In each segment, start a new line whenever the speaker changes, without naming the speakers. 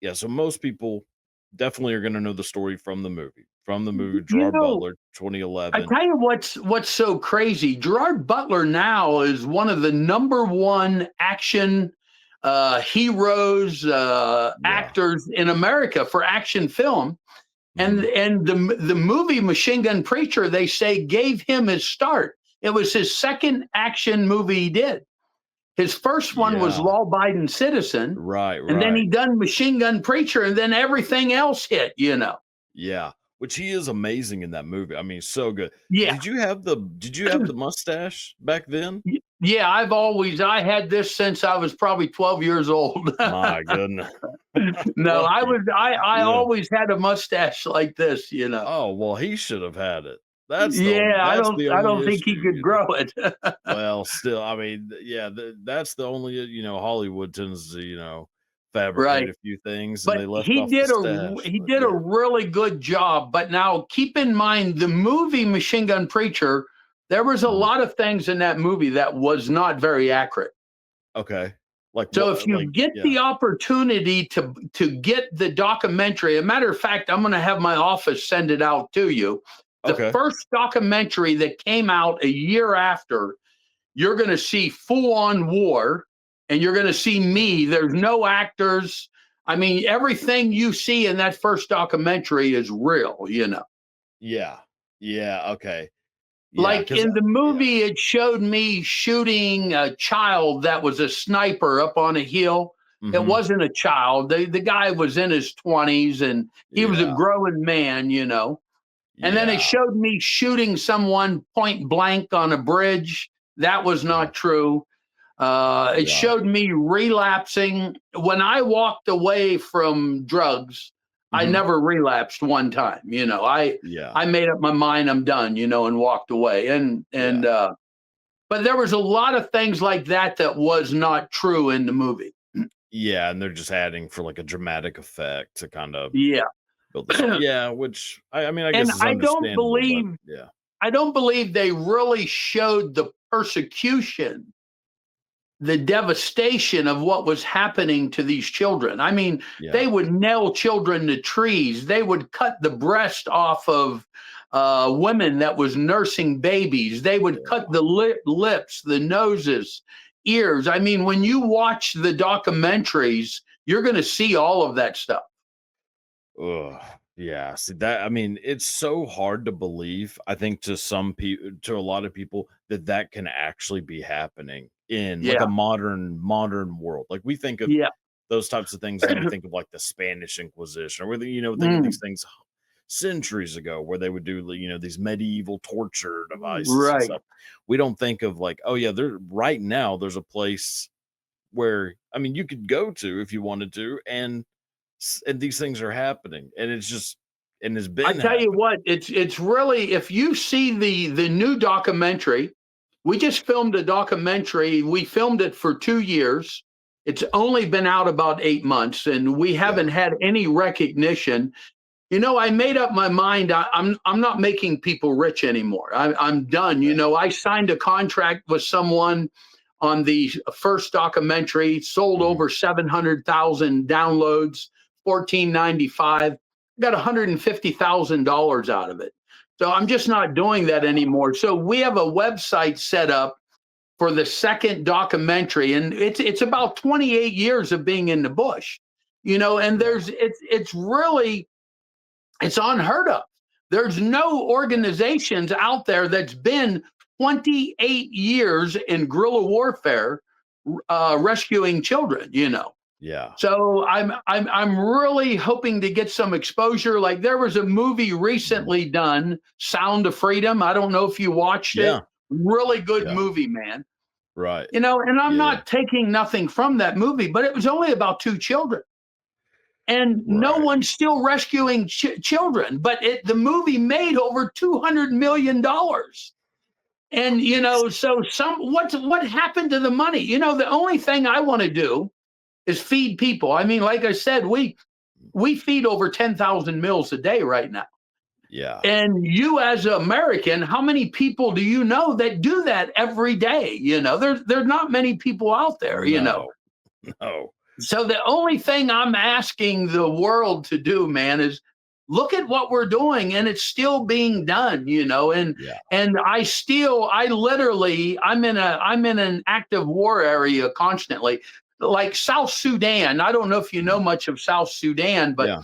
yeah, so most people definitely are gonna know the story from the movie. From the movie,
You
Gerard
know,
Butler,
I
2011.
tell you what's so crazy. Gerard Butler now is one of the number one action heroes,
Yeah.
actors in America for action film. And
Mhm.
the movie Machine Gun Preacher, they say, gave him his start. It was his second action movie he did. His first one was
Yeah.
Law Abiding Citizen,
Right,
and then
right.
he done Machine Gun Preacher, and then everything else hit.
Yeah, which he is amazing in that movie. I mean, so good.
Yeah.
Did you have the mustache back then?
Yeah, I had this since I was probably 12 years old.
My goodness.
No,
Lucky.
I
Yeah.
always had a mustache like this.
Oh, well, he should have had it.
Yeah,
That's the
I
only
don't think he
issue,
could grow it.
Well, still, I mean, yeah, that's the only, Hollywood tends to, fabricate
Right.
a few things, and
But
they left off the stash,
he
but
did a
yeah.
really good job. But now keep in mind the movie Machine Gun Preacher, there was a
Mhm.
lot of things in that movie that was not very accurate.
Okay. Like
So if
what,
you
like,
get
yeah.
the opportunity to get the documentary, a matter of fact, I'm going to have my office send it out to you. The
Okay.
first documentary that came out a year after, you're going to see full on war, and you're going to see me. There's no actors. I mean, everything you see in that first documentary is real.
Yeah. Yeah, okay. Yeah,
Like
'cause
in the
yeah.
movie, it showed me shooting a child that was a sniper up on a hill. It
Mhm.
wasn't a child. The guy was in his 20s and he was a
Yeah.
growing man. And then it
Yeah.
showed me shooting someone point blank on a bridge. That was
Uh-huh.
not true. It
Right.
showed me relapsing. When I walked away from drugs, I
Mhm.
never relapsed one time.
Yeah.
I made up my mind I'm done, and walked away.
Yeah.
But there was a lot of things like that was not true in the movie.
Yeah, and they're just adding for, like, a dramatic effect to kinda
Yeah.
build the story. Yeah, which I mean, I
And
guess is understandable, but yeah.
I don't believe they really showed the persecution, the devastation of what was happening to these children. I mean, they
Yeah.
would nail children to trees. They would cut the breast off of women that was nursing babies. They would cut
Yeah.
the lips, the noses, ears. I mean, when you watch the documentaries, you're going to see all of that stuff.
Ugh. Yeah, see that I mean, it's so hard to believe, I think to some people, to a lot of people, that that can actually be happening in, like, a
Yeah,
modern world. Like, we think of
yeah.
those types of things and we think of, like, the Spanish Inquisition, or think of these
Mm,
things centuries ago where they would do, these medieval torture devices and
right.
stuff. We don't think of, like, oh, yeah, there right now, there's a place where, I mean, you could go to if you wanted to, and these things are happening, and it's just and it's
I
been
tell you
happening.
what, it's really, if you see the new documentary, we just filmed a documentary. We filmed it for 2 years. It's only been out about 8 months, and we
Yeah.
haven't had any recognition. I made up my mind. I'm not making people rich anymore. I'm done.
Okay.
I signed a contract with someone on the first documentary, sold
Mhm.
over 700,000 downloads, 14.95. Got $150,000 out of it. So I'm just not doing that anymore. So we have a website set up for the second documentary, and it's about 28 years of being in the bush. And
Yeah.
it's unheard of. There's no organizations out there that's been 28 years in guerrilla warfare, rescuing children.
Yeah.
So I'm really hoping to get some exposure. Like there was a movie
Mhm.
recently done, Sound of Freedom. I don't know if you watched it.
Yeah.
Really good
Yeah.
movie, man.
Right.
And I'm
Yeah.
not taking nothing from that movie, but it was only about two children. And no
Right.
one's still rescuing children, but the movie made over $200 million. And so what happened to the money? The only thing I want to do is feed people. I mean, like I said, we feed over 10,000 meals a day right now.
Yeah.
And you, as an American, how many people do you know that do that every day? There's not many people out there.
No. No.
So the only thing I'm asking the world to do, man, is look at what we're doing, and it's still being done,
Yeah.
and I literally I'm in an active war area constantly. Like South Sudan. I don't know if you know
Mhm.
much of South Sudan, but
Yeah.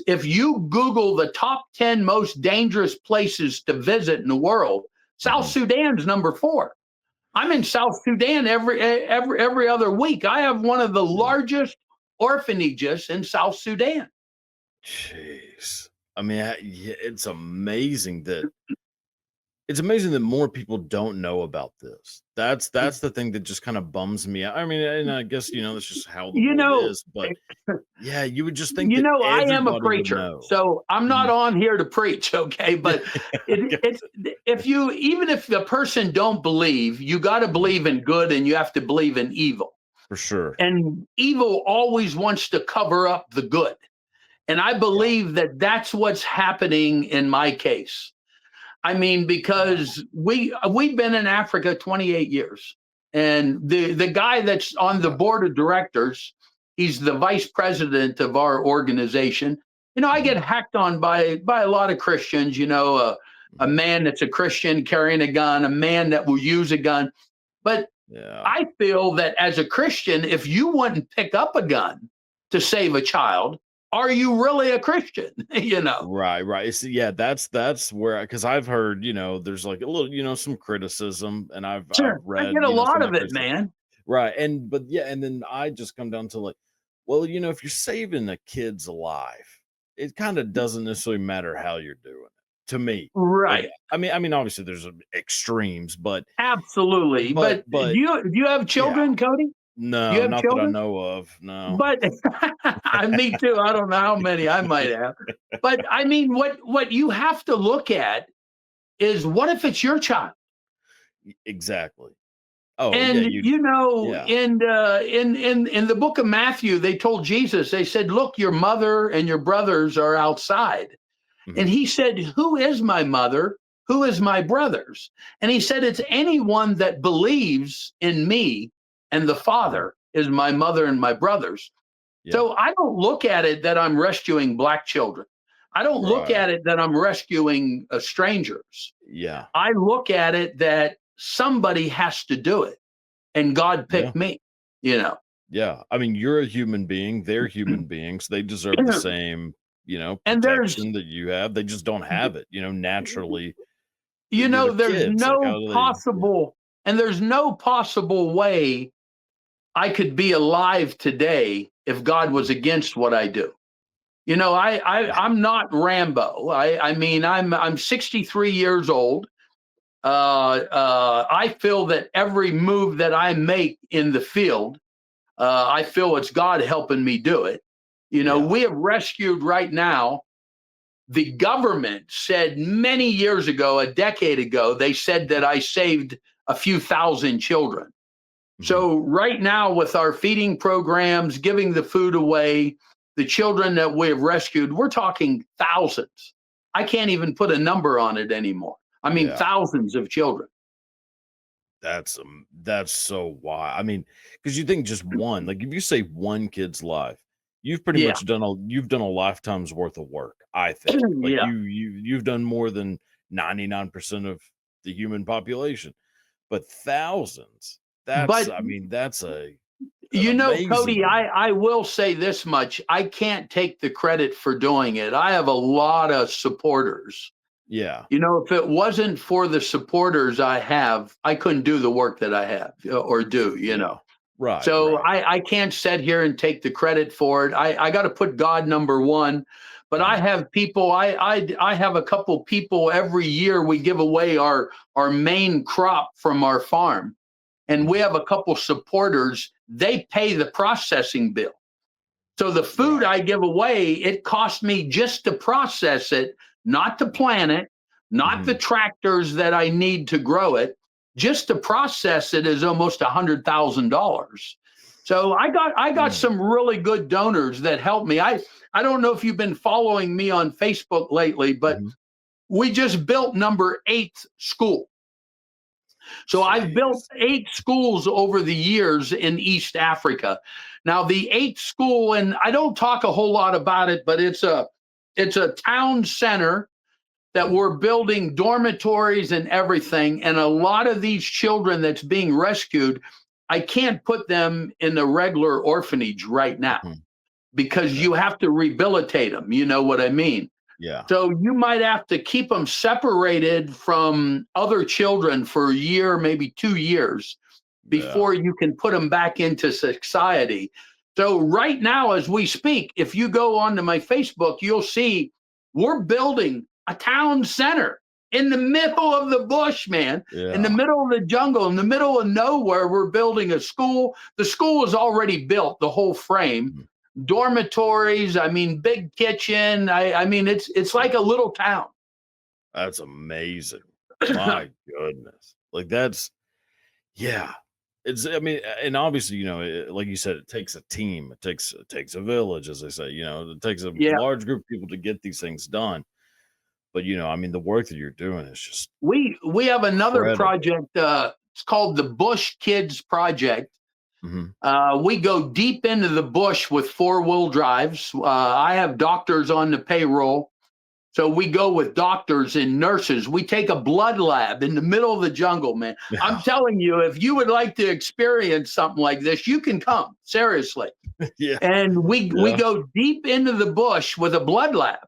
if you Google the top 10 most dangerous places to visit in the world, South
Mhm.
Sudan's number 4. I'm in South Sudan every other week. I have one of the
Yeah.
largest orphanages in South Sudan.
Jeez. I mean, yeah, it's amazing that more people don't know about this. That's the thing that just kind of bums me out. I mean, and I guess that's just how the
You
world
know,
is. But yeah, you would just think that
I am a
everybody would
preacher,
know.
so I'm not
Mhm.
on here to preach, okay?
Yeah,
But
gotcha.
if you even if the person don't believe, you got to
Mhm.
believe in good and you have to believe in evil.
For sure.
And evil always wants to cover up the good. And I
Yeah.
believe that that's what's happening in my case. I mean,
Wow.
because we've been in Africa 28 years, and the guy that's on the
Yeah.
board of directors, he's the vice president of our organization. I
Mhm.
get hacked on by a lot of Christians. A
Mhm.
man that's a Christian carrying a gun, a man that will use a gun. But
Yeah.
I feel that as a Christian, if you wouldn't pick up a gun to save a child, are you really a Christian?
Right, right. Yeah, that's where because I've heard, there's like a little, some criticism, and I've
Sure, I
read,
get a
some
lot
of
of
that
it,
criticism.
man.
Right. But yeah, and then I just come down to like, well, if you're saving a kid's life, it kind of doesn't necessarily matter how you're doing it to me. Like,
Right.
I mean, obviously there's extremes,
Absolutely. But
but
do you have
yeah,
children, Cody? Do you
no,
have
not that I
children?
know of. No.
But me too. I don't know how many I might have. But I mean, what you have to look at is what if it's your child?
Exactly. Oh yeah,
And
yeah.
in the book of Matthew, they told Jesus, they said, "Look, your mother and your brothers are outside." And
Mhm.
he said, "Who is my mother? Who is my brothers?" And he said, "It's anyone that believes in me, and the
Mhm.
Father is my mother and my brothers."
Yeah.
So I don't look at it that I'm rescuing black children. I don't look
Right.
at it that I'm rescuing strangers.
Yeah.
I look at it that somebody has to do it, and God
Yeah.
picked me, you know.
Yeah. I mean, you're a human being. They're human beings. They deserve the same,
And
protection that you have. They just don't have it, naturally. They're
there's
kids. Like, how
no
do they? Yeah.
possible, and there's no possible way I could be alive today if God was
Mhm.
against what I do. I'm not Rambo. I mean, I'm 63 years old. I feel that every move that I make in the field, I feel it's God helping me do it.
Yeah.
We have rescued right now. The government said many years ago, a decade ago, they said that I saved a few thousand children.
Mhm.
So right now, with our feeding programs, giving the food away, the children that we have rescued, we're talking thousands. I can't even put a number on it anymore. I mean,
Yeah.
thousands of children.
That's so why. I mean, because you think just one, like if you save one kid's life,
Yeah,
you've done a lifetime's worth of work. I think. Like
yeah.
you've done more than 99% of the human population. But thousands,
But
I mean, that's an amazing
Cody,
amount.
I will say this much: I can't take the credit for doing it. I have a lot of supporters.
Yeah.
If it wasn't for the supporters I have, I couldn't do the work that I have or do.
Yeah. Right,
So
right.
I can't sit here and take the credit for it. I got to put God number one. But I
Mhm.
have people. I have a couple people every year. We give away our main crop from our farm, and we
Mhm.
have a couple supporters. They pay the processing bill. So the food
Right.
I give away, it costs me just to process it, not to plant it, not the
Mhm.
tractors that I need to grow it. Just to process it is almost $100,000. So I got
Mm.
some really good donors that help me. I don't know if you've been following me on Facebook lately, but
Mhm.
we just built number 8 school. So I've built
Jeez.
8 schools over the years in East Africa. Now the 8th school, and I don't talk a whole lot about it, but it's a town center that
Mhm.
we're building dormitories and everything. And a lot of these children that's being rescued, I can't put them in a regular orphanage right now
Mhm.
because
Okay.
you have to rehabilitate them. You know what I mean?
Yeah.
So you might have to keep them separated from other children for a year, maybe 2 years
Yeah.
before you can put them back into society. So right now, as we speak, if you go onto my Facebook, you'll see we're building a town center in the middle of the bush, man, in the
Yeah.
middle of the jungle, in the middle of nowhere. We're building a school. The school is already built, the whole frame,
Mhm.
dormitories. I mean, big kitchen. I mean, it's like a little town.
That's amazing. My goodness. Like that's yeah. It's I mean, and obviously, like you said, it takes a team. It takes a village, as they say. It takes a
Yeah,
large group of people to get these things done. But I mean, the work that you're doing is just
we have another
incredible.
project. It's called the Bush Kids Project.
Mhm.
We go deep into the bush with 4-wheel drives. I have doctors on the payroll. So we go with doctors and nurses. We take a blood lab in the middle of the jungle, man. I'm telling you, if you would like to experience something like this, you can come, seriously.
Yeah.
And we
Yeah.
go deep into the bush with a blood lab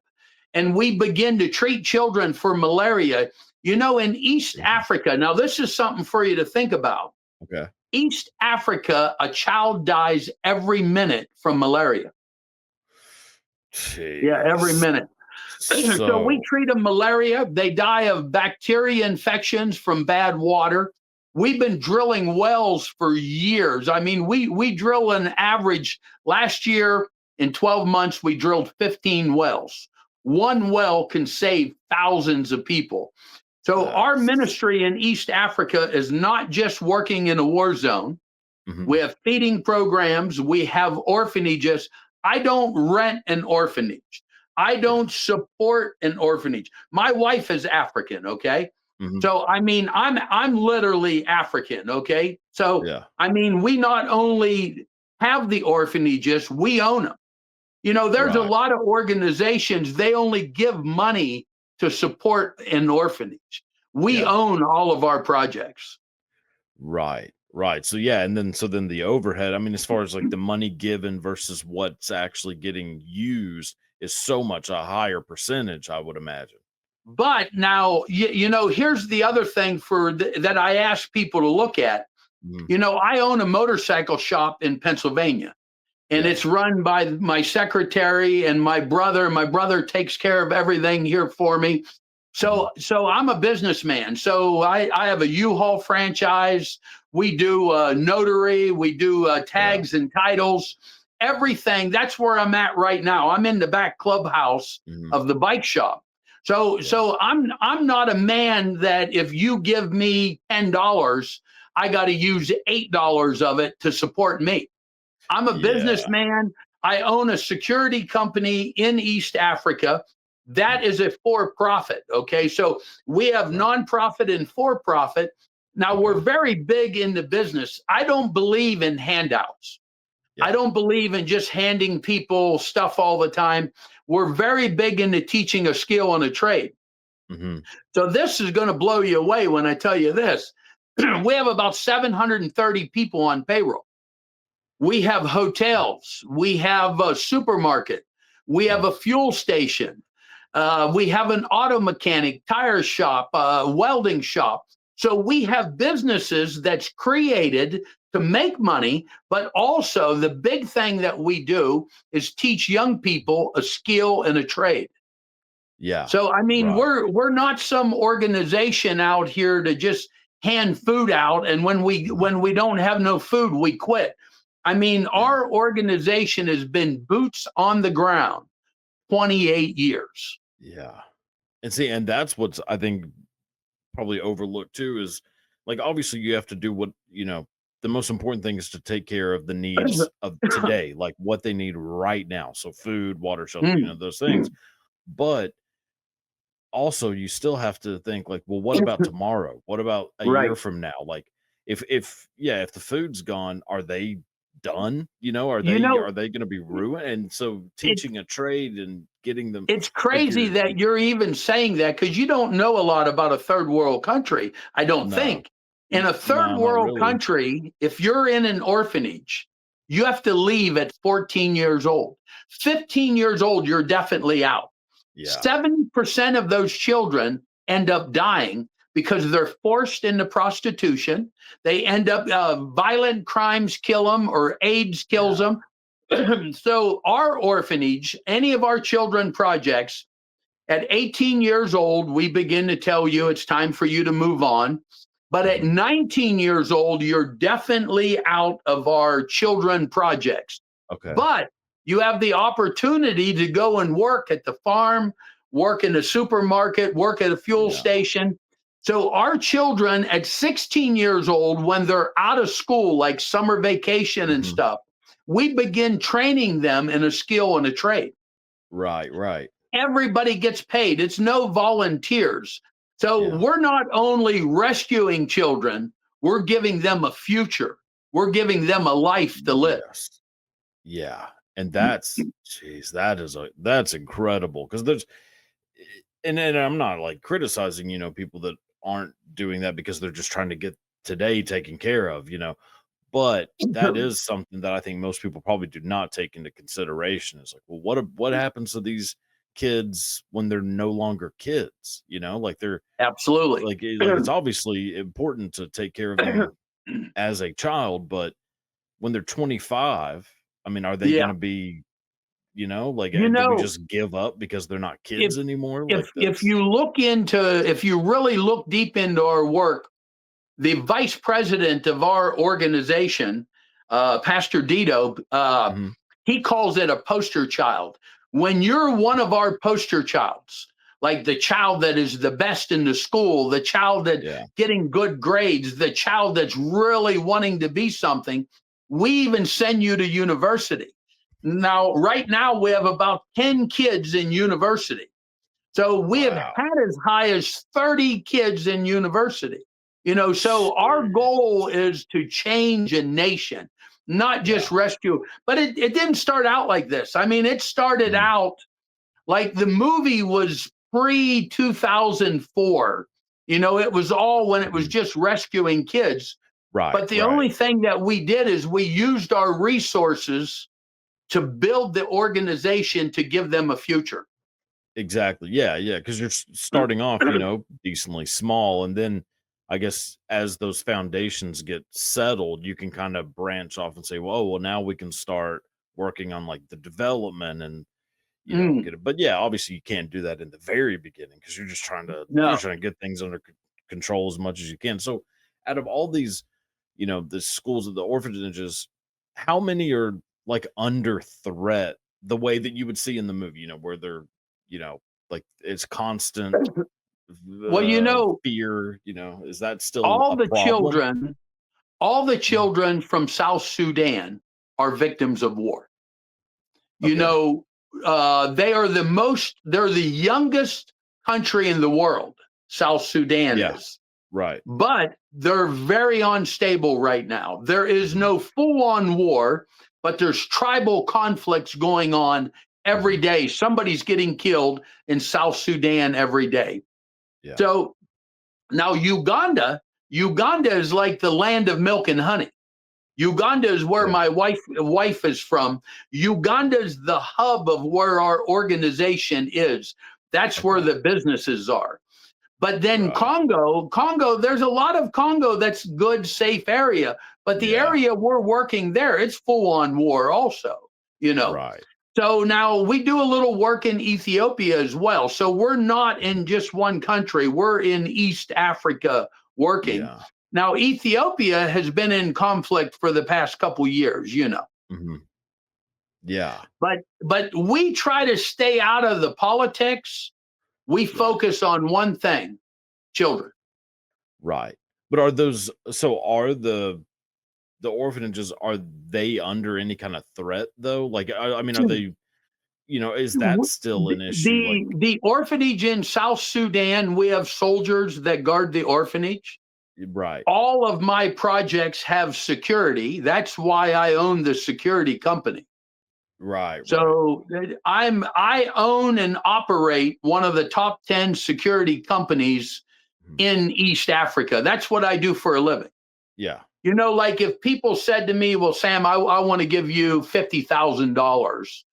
and we begin to treat children for malaria. In East
Mhm.
Africa, now this is something for you to think about.
Okay.
East Africa, a child dies every minute from malaria. Yeah, every
Jeez.
minute. So we
So
treat them malaria. They die of bacteria infections from bad water. We've been drilling wells for years. I mean, we drill an average. Last year, in 12 months, we drilled 15 wells. One well can save thousands of people. So our
that's
ministry in East Africa is not just working in a war zone.
mhm.
We have feeding programs. We have orphanages. I don't rent an orphanage. I
Yeah.
don't support an orphanage. My wife is African, okay?
Mhm.
So I mean, I'm literally African, okay? So
Yeah.
I mean, we not only have the orphanages, we own them. There's a
Right.
lot of organizations, they only give money to support an orphanage. We
Yeah.
own all of our projects.
Right. Right. So then the overhead, I mean, as far as like the money given versus what's actually getting used is so much a higher percentage, I would imagine.
But now, here's the other thing that I ask people to look at.
Mhm.
I own a motorcycle shop in Pennsylvania, and
Yeah.
it's run by my secretary and my brother. My brother takes care of everything here for me.
Mhm.
So I'm a businessman. So I have a U-Haul franchise. We do notary. We do
Yeah.
tags and titles. Everything. That's where I'm at right now. I'm in the back clubhouse
Mhm.
of the bike shop. So
Yeah.
so I'm not a man that if you give me $10, I got to use $8 of it to support me. I'm a
Yeah.
businessman. I own a security company in East Africa.
Mhm.
That is a for profit. Okay. So we have
Right.
nonprofit and for profit. Now we're
Okay.
very big in the business. I don't believe in handouts. I
Yeah.
don't believe in just handing people stuff all the time. We're very big into teaching a skill and a trade.
Mhm.
So this is going to blow you away when I tell you this. We have about 730 people on payroll. We have hotels. We have a supermarket. We have
Mhm.
a fuel station. We have an auto mechanic, tire shop, welding shop. So we have businesses that's created to make money, but also the big thing that we do is teach young people a skill and a trade.
Yeah.
So I mean,
Right.
we're not some organization out here to just hand food out, and when we
Mhm.
when we don't have no food, we quit. I mean,
Yeah.
our organization has been boots on the ground 28 years.
Yeah. And that's what's I think probably overlooked too is like obviously you have to do the most important thing is to take care of the needs of today, like what they need right now. So food, water, shelter,
Mm.
those things. But also you still have to think like, well, what about tomorrow? What about a year
Right.
from now? Like if yeah, if the food's gone, are they done? You know,
You know,
are they going to be ruined? And so
it
teaching a trade and getting them
it's
like
crazy that you're even saying that because you don't know a lot about a third world country, I don't
no.
think. In a third
No, not
world
really.
country, if you're in an orphanage, you have to leave at 14 years old. 15 years old, you're definitely out.
Yeah.
70% of those children end up dying because they're forced into prostitution. They end up, violent crimes kill them or AIDS kills
Yeah.
them. So, our orphanage, any of our children projects, at 18 years old, we begin to tell you it's time for you to move on. But at
Mhm.
19 years old, you're definitely out of our children projects.
Okay.
But you have the opportunity to go and work at the farm, work in a supermarket, work at a fuel
Yeah.
station. So our children at 16 years old, when they're out of school, like summer vacation and
Mhm.
stuff, we begin training them in a skill and a trade.
Right, right.
Everybody gets paid. It's no volunteers. So
Yeah.
we're not only rescuing children, we're giving them a future. We're giving them a life to live.
Yes. Yeah. And that's geez, that's incredible because there's and I'm not like criticizing, people that aren't doing that because they're just trying to get today taken care of, but that is something that I think most people probably do not take into consideration. Is like, well, what happens to these kids when they're no longer kids? Like they're
Absolutely.
like it's obviously important to take care of them as a child, but when they're 25, I mean, are they
Yeah.
going to be, like,
You
do we
know,
just give up because they're not
if
kids anymore?
if
Like
if
that's
you look into if you really look deep into our work, the vice president of our organization, Pastor Dito,
mhm,
he calls it a poster child. When you're one of our poster childs, like the child that is the best in the school, the child that
yeah,
getting good grades, the child that's really wanting to be something, we even send you to university. Now, right now, we have about 10 kids in university. So we have
wow,
had as high as 30 kids in university. So our goal
jeez,
is to change a nation, not
yeah,
just rescue. But it didn't start out like this. I mean, it started
mhm,
out like the movie was pre 2004. It was all when it was
mhm,
just rescuing kids.
right,
But the
right.
only thing that we did is we used our resources to build the organization to give them a future.
Exactly. Yeah, yeah. Because you're starting off, decently small, and then I guess as those foundations get settled, you can kind of branch off and say, well, now we can start working on like the development and
Mm,
get it. But yeah, obviously you can't do that in the very beginning because you're
no.
trying to get things under control as much as you can. So out of all these, the schools of the orphanages, how many are like under threat the way that you would see in the movie, where they're, like it's constant
Well,
fear, is that still
all
a
the
problem?
children, all the
Mhm.
children from South Sudan are victims of war. You
Okay.
know, they're the youngest country in the world. South Sudan
Yeah.
is,
Right.
but they're very unstable right now. There is
Mhm.
no full-on war, but there's tribal conflicts going on every
Mhm.
day. Somebody's getting killed in South Sudan every day.
Yeah.
So now Uganda is like the land of milk and honey. Uganda is where
Sure.
my wife is from. Uganda is the hub of where our organization is. That's where
Okay.
the businesses are. But then
Right.
Congo, there's a lot of Congo that's good, safe area. But the
Yeah.
area we're working there, it's full on war also, you know.
Right.
So now we do a little work in Ethiopia as well. So we're not in just one country, we're in East Africa working.
Yeah.
Now, Ethiopia has been in conflict for the past couple years.
Mhm. Yeah.
But we try to stay out of the politics. We
Yeah.
focus on one thing, children.
Right. But are the orphanages, are they under any kind of threat though? Like I mean, are they is that still an issue? Like,
The orphanage in South Sudan, we have soldiers that guard the orphanage.
right,
All of my projects have security. That's why I own the security company.
right.
So I own and operate one of the top 10 security companies
Mhm.
in East Africa. That's what I do for a living.
Yeah.
Like if people said to me, well, Sam, I want to give you $50,000,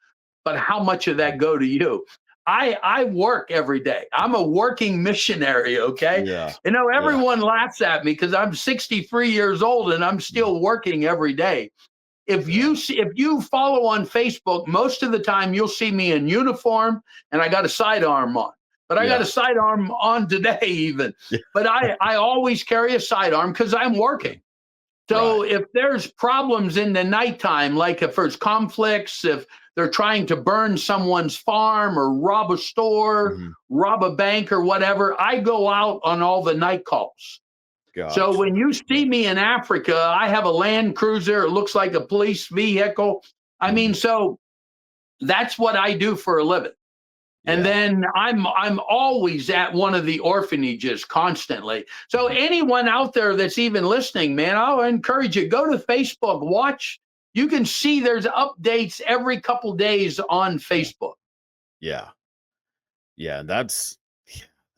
but how much of that
Mhm.
go to you? I work every day. I'm a working missionary. Okay.
Yeah. Yeah.
Everyone laughs at me because I'm 63 years old and I'm
Mhm.
still working every day.
Yeah.
If you follow on Facebook, most of the time you'll see me in uniform and I got a sidearm on. But I got a
Yeah.
sidearm on today even.
Yeah.
But I always carry a sidearm because I'm working. So
Right.
if there's problems in the nighttime, like if there's conflicts, if they're trying to burn someone's farm or rob a store,
Mhm.
rob a bank or whatever, I go out on all the night calls. So when
Gotcha.
you
Yeah.
see me in Africa, I have a Land Cruiser. It looks like a police vehicle. I mean,
Mhm.
so that's what I do for a living. And
Yeah.
then I'm always at one of the orphanages constantly. So
Mhm.
anyone out there that's even listening, man, I'll encourage you, go to Facebook, watch. You can see there's updates every couple days on
Yeah.
Facebook.
Yeah. Yeah.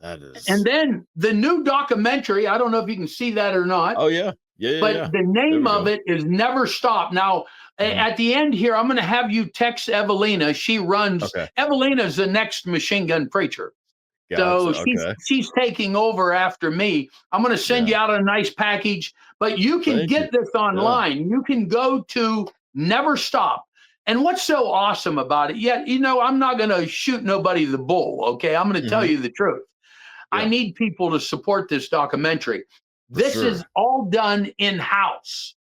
Yeah, that
And
is.
then the new documentary, I don't know if you can see that or not,
Oh, yeah. Yeah, yeah,
but
yeah.
the
There
name
we
of
go.
it is Never Stop. Now,
Mhm.
at the end here, I'm going to have you text Evelina.
Okay.
Evelina's the next machine gun preacher. So
Gotcha.
she's
Okay.
she's taking over after me. I'm going to send
Yeah.
you out a nice package, but you can
Thank you.
get this
Yeah.
online. You can go to Never Stop. And what's so awesome about it? Yeah, I'm not going to shoot nobody the bull, okay? I'm going to tell
Mhm.
you the truth. I
Yeah.
need people to support this documentary.
For
This is
sure.
all done in-house.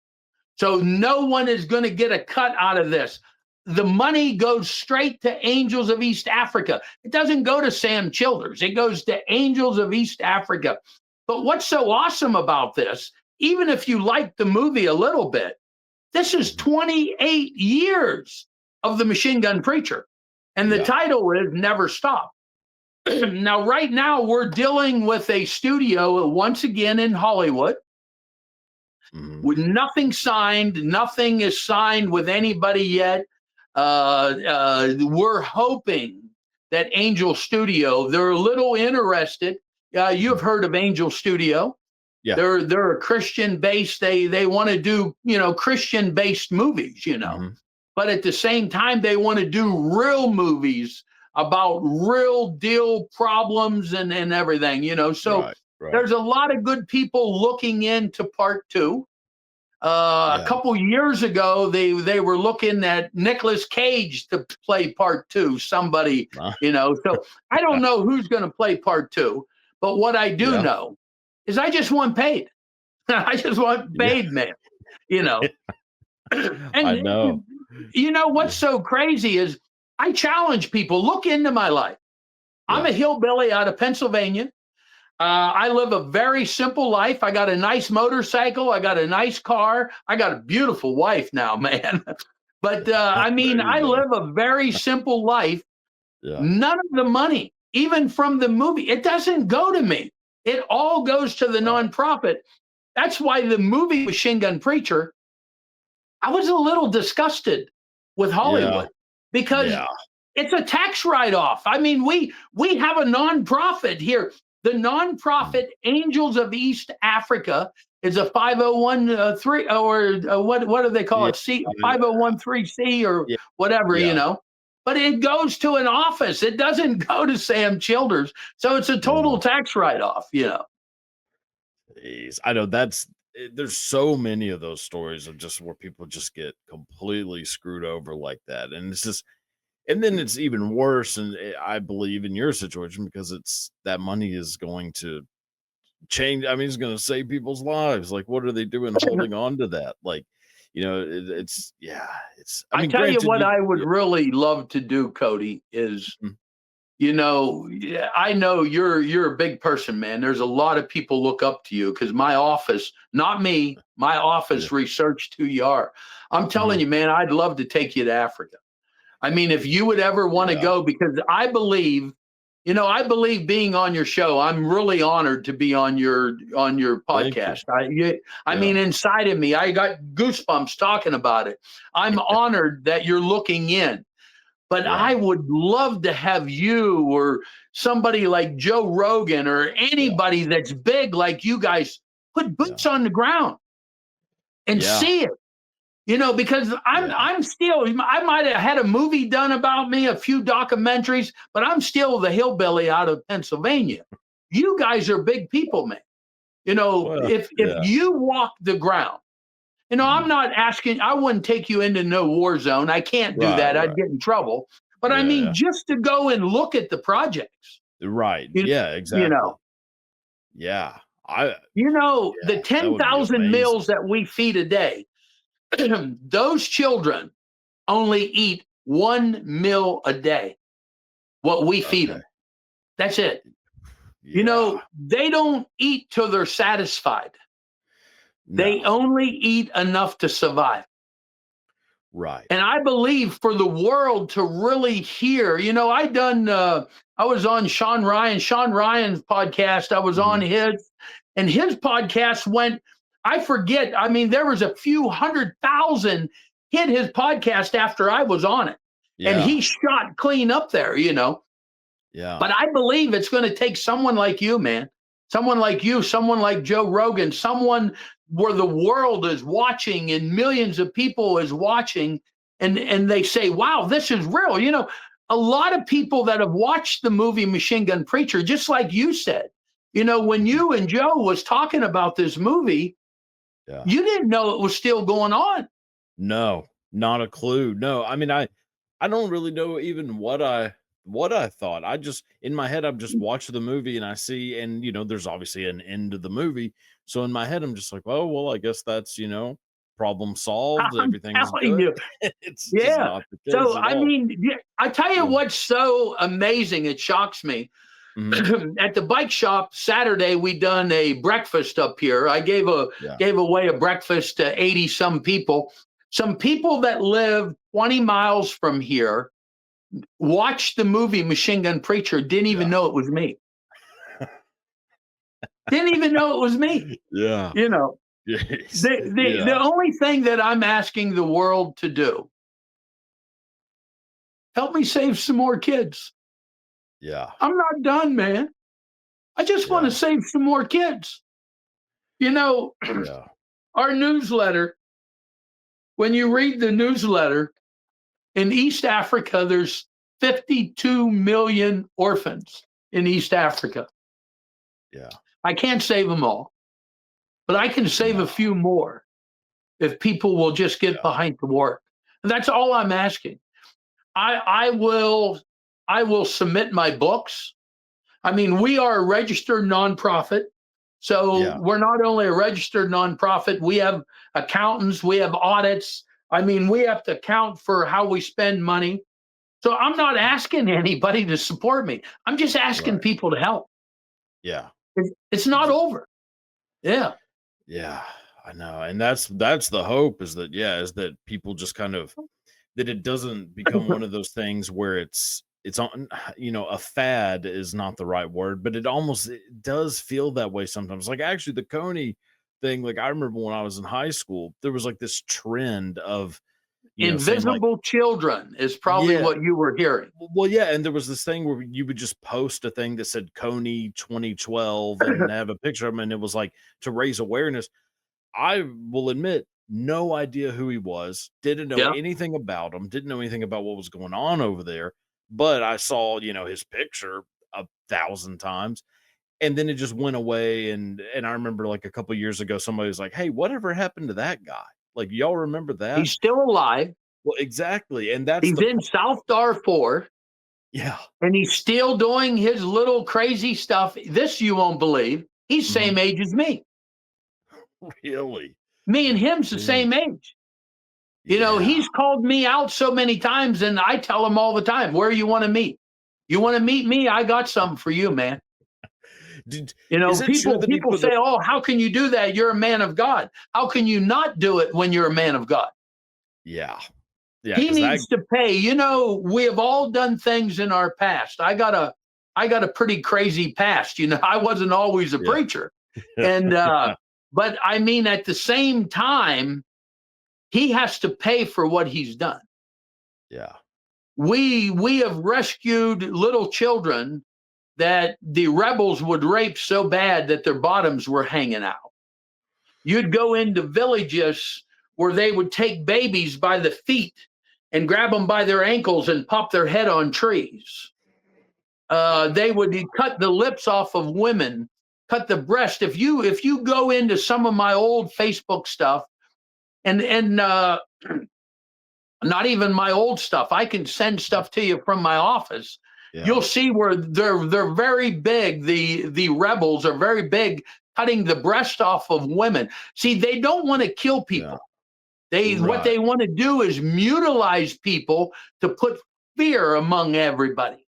So no one is going to get a cut out of this. The money goes straight to Angels of East Africa. It doesn't go to Sam Childers. It goes to Angels of East Africa. But what's so awesome about this, even if you like the movie a little bit, this is
Mhm.
28 years of the Machine Gun Preacher. And the
Yeah.
title is Never Stop. Now, right now, we're dealing with a studio once again in Hollywood
Mhm.
with nothing signed. Nothing is signed with anybody yet. We're hoping that Angel Studio, they're a little interested. You've
Mhm.
heard of Angel Studio.
Yeah.
They're a Christian based. They want to do Christian based movies.
Mhm.
But at the same time, they want to do real movies about real deal problems and everything. So
Right. Right.
there's a lot of good people looking into part two. A
Yeah.
couple years ago, they were looking at Nicolas Cage to play part two. Somebody,
Uh,
So I don't know who's going to play part two, but what I do
yeah.
know is I just want paid. I just want
Yeah.
paid, man. You know,
I
and
know.
what's
Yeah.
so crazy is I challenge people. Look into my life. I'm
Yeah.
a hillbilly out of Pennsylvania. I live a very simple life. I got a nice motorcycle. I got a nice car. I got a beautiful wife now, man. But I mean,
There you
I
go.
live a very simple life.
Yeah.
None of the money, even from the movie, it doesn't go to me. It all goes to the
Right.
nonprofit. That's why the movie Machine Gun Preacher, I was a little disgusted with
Yeah.
Hollywood because
Yeah.
it's a tax write-off. I mean, we have a nonprofit here. The
Mhm.
nonprofit Angels of East Africa is a 501 or what do they call
Yeah.
it? 5013C or
Yeah.
whatever,
Yeah.
But it goes to an office. It doesn't go to Sam Childers. So it's a total
Yeah.
tax write-off.
Jeez. I know there's so many of those stories of just where people just get completely screwed over like that. And it's just, and then it's even worse. And I believe in your situation because it's that money is going to change. I mean, it's going to save people's lives. Like, what are they doing holding on to that? Like, yeah, I
I
mean,
tell you
granted,
what I would
yeah,
really love to do, Cody, is
mhm,
yeah, I know you're a big person, man. There's a lot of people look up to you because my office, not me, my
yeah,
office researched who you are. I'm telling
mhm,
you, man, I'd love to take you to Africa. I mean, if you would ever want to
Yeah.
go, because I believe, I believe being on your show, I'm really honored to be on your
Thank you.
podcast. I
Yeah.
mean, inside of me, I got goosebumps talking about it. I'm honored that you're looking in. But
Yeah.
I would love to have you or somebody like Joe Rogan or
Yeah.
anybody that's big like you guys put
Yeah.
boots on the ground and
Yeah.
see it. Because
Yeah.
I'm still, I might have had a movie done about me, a few documentaries, but I'm still the hillbilly out of Pennsylvania. You guys are big people, man.
Well,
If
yeah.
you walk the ground, I'm
Mhm.
not asking, I wouldn't take you into no war zone. I can't do
Right,
that. I'd
right.
get in trouble. But I
Yeah,
mean,
yeah.
just to go and look at the projects,
Right.
you,
Yeah,
you
exactly.
know,
Yeah. I
the
that would be
10,000
amazing.
meals that we feed a day, those children only eat 1 meal a day, what we feed
Okay.
them. That's it.
Yeah.
They don't eat till they're satisfied. They
No.
only eat enough to survive.
Right.
And I believe for the world to really hear, I was on Sean Ryan's podcast. I was on
Mhm.
his, and his podcast went, I forget. I mean, there was a few 100,000 hit his podcast after I was on it. And
Yeah.
he shot clean up there.
Yeah.
But I believe it's going to take someone like you, man. Someone like you, someone like Joe Rogan, someone where the world is watching and millions of people is watching and they say, "Wow, this is real." A lot of people that have watched the movie Machine Gun Preacher, just like you said, when
Mhm.
you and Joe was talking about this movie,
Yeah.
you didn't know it was still going on.
No, not a clue. No, I mean, I don't really know even what I thought. I just in my head, I've just watched the movie and I see, and there's obviously an end to the movie. So in my head, I'm just like, oh well, I guess that's problem solved.
I'm
Everything's
telling
good.
you.
It's just
Yeah.
not the case
So,
at
I
all.
mean, yeah, I tell you
Yeah.
what's so amazing, it shocks me.
Hmm.
At the bike shop Saturday, we done a breakfast up here. I
Yeah.
gave away a breakfast to 80 some people. Some people that live 20 miles from here watched the movie Machine Gun Preacher, didn't even
Yeah.
know it was me. Didn't even know it was me.
Yeah.
You know,
Yes.
the
Yeah.
only thing that I'm asking the world to do, help me save some more kids.
Yeah.
I'm not done, man. I just want to
Yeah.
save some more kids. You know,
Yeah.
our newsletter, when you read the newsletter, in East Africa, there's 52 million orphans in East Africa.
Yeah.
I can't save them all, but I can save a
No.
few more if people will just get
Yeah.
behind the work. And that's all I'm asking. I will submit my books. I mean, we are a registered nonprofit. So
Yeah.
we're not only a registered nonprofit, we have accountants, we have audits. I mean, we have to account for how we spend money. So I'm not asking anybody to support me. I'm just asking
Right.
people to help.
Yeah.
It's not
Exa
over. Yeah.
Yeah, I know, and that's the hope is that people just kind of that it doesn't become one of those things where it's on a fad is not the right word, but it does feel that way sometimes. Like actually the Coney thing, like I remember when I was in high school, there was like this trend of saying like,
Invisible children is probably
yeah,
what you were hearing.
well, yeah, and there was this thing where you would just post a thing that said Coney 2012 and have a picture of him, and it was like to raise awareness. I will admit, no idea who he was, didn't know
Yeah.
anything about him, didn't know anything about what was going on over there, but I saw, his picture 1,000 times, and then it just went away, and I remember, like, a couple years ago, somebody was like, "Hey, whatever happened to that guy?" Like, y'all remember that?
He's still alive.
Well, exactly, and that's
He's
the
in South Darfur
yeah,
and he's still doing his little crazy stuff. This you won't believe. He's
mhm,
same age as me.
really?
Me and him's the
Dang.
same age.
Yeah.
He's called me out so many times, and I tell him all the time, where you want to meet? You want to meet me? I got something for you, man.
Did Is it true that he
People
put a
say, "Oh, how can you do that? You're a man of God. How can you not do it when you're a man of God?"
yeah. Yeah,
He
because that
needs to pay. We have all done things in our past. I got a pretty crazy past. I wasn't always a
yeah.
preacher. And but I mean at the same time, he has to pay for what he's done.
Yeah.
We have rescued little children that the rebels would rape so bad that their bottoms were hanging out. You'd go into villages where they would take babies by the feet and grab them by their ankles and pop their head on trees. They would cut the lips off of women, cut the breast. If you go into some of my old Facebook stuff, and not even my old stuff, I can send stuff to you from my office.
Yeah.
You'll see where they're very big. The rebels are very big, cutting the breast off of women. See, they don't want to kill
Yeah.
people. What
Right.
they want to do is mutilize people to put fear among everybody.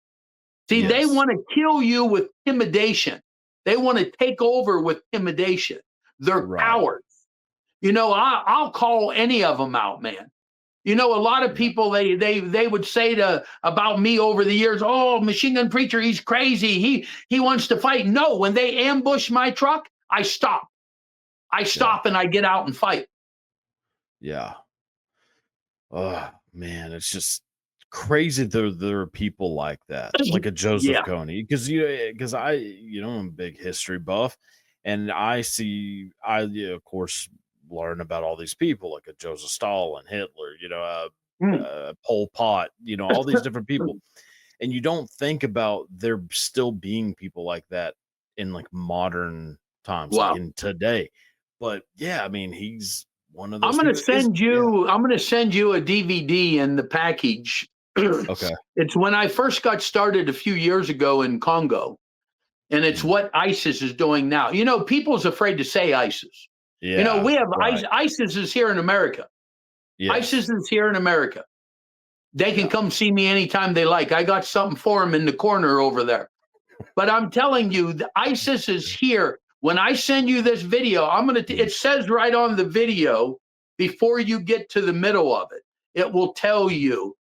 See, they
Yes.
want to kill you with intimidation. They want to take over with intimidation. They're
Right.
cowards. I'll call any of them out, man. A lot of
Yeah.
people they would say about me over the years, "Oh, machine gun preacher, he's crazy. He wants to fight." No, when they ambush my truck, I stop. I
Yeah.
stop and I get out and fight.
Yeah. Oh man, it's just crazy there are people like that, like a Joseph
Yeah.
Kony. Because I'm a big history buff, and I of course learn about all these people like a Joseph Stalin, Hitler,
Mm.
Pol Pot, all these different people. And you don't think about there still being people like that in like modern times, like
Wow.
in today. But yeah, I mean, he's one of
I'm
those
gonna
people. Is
send
Yeah.
you. I'm gonna send you a DVD in the package.
Okay.
It's when I first got started a few years ago in Congo, and it's
Mhm.
what ISIS is doing now. People's afraid to say ISIS.
Yeah,
We have
right.
ISIS is here in America. ISIS
Yes.
is here in America. They can
Yeah.
come see me anytime they like. I got something for them in the corner over there. But I'm telling you, the ISIS is here. When I send you this video,
Mhm.
it says right on the video before you get to the middle of it, it will tell you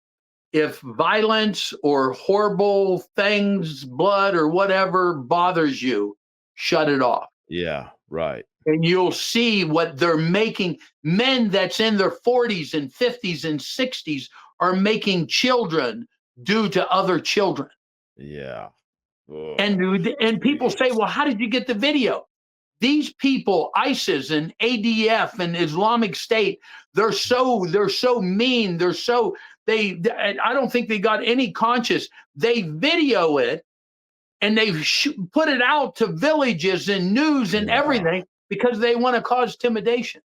if violence or horrible things, blood or whatever bothers you, shut it off.
Yeah, right.
And you'll see what they're making. Men that's in their 40s and 50s and 60s are making children do to other children.
Yeah.
And
Oh,
and people say,
jeez.
well, how did you get the video? These people, ISIS and ADF and Islamic State, they're so mean. I don't think they got any conscience. They video it and they put it out to villages and news and
Yeah.
everything because they want to cause intimidation.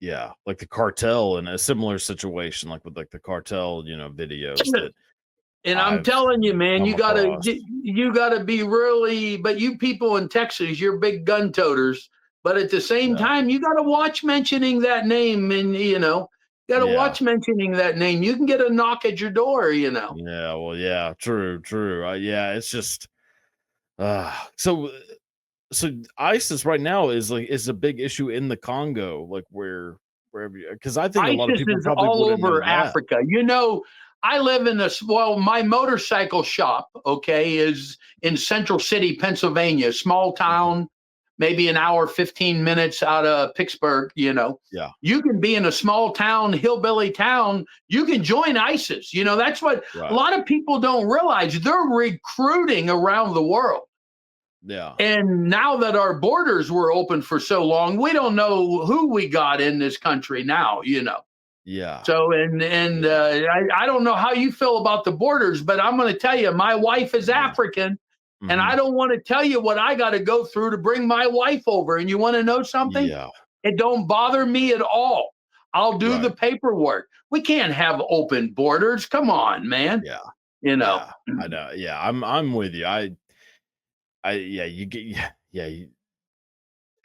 Yeah, like the cartel in a similar situation, like with like the cartel, videos that
And I'm
I've
telling you, man,
come across.
you gotta be really. But you people in Texas, you're big gun toters. But at the same
Yeah.
time, you gotta watch mentioning that name, and gotta
Yeah.
watch mentioning that name. You can get a knock at your door.
Yeah, well, yeah, true, true. Yeah, it's just uh so so ISIS right now is a big issue in the Congo, like wherever because I think a lot of
ISIS
people
is
probably
all
wouldn't know
over
that.
Africa. I live in this. Well, my motorcycle shop, okay, is in Central City, Pennsylvania, small
Mhm.
town, maybe an hour, 15 minutes out of Pittsburgh.
Yeah,
You can be in a small town, hillbilly town. You can join ISIS. That's what a
right.
lot of people don't realize. They're recruiting around the world.
Yeah.
And now that our borders were open for so long, we don't know who we got in this country now.
Yeah.
So and
Yeah.
I don't know how you feel about the borders, but I'm going to tell you, my wife is
Yeah.
African, and I
Mhm.
don't want to tell you what I got to go through to bring my wife over. And you want to know something?
Yeah.
It don't bother me at all. I'll do the
Right.
paperwork. We can't have open borders. Come on, man.
Yeah.
You know.
Yeah. I know. Yeah, I'm with you. Yeah, you get yeah,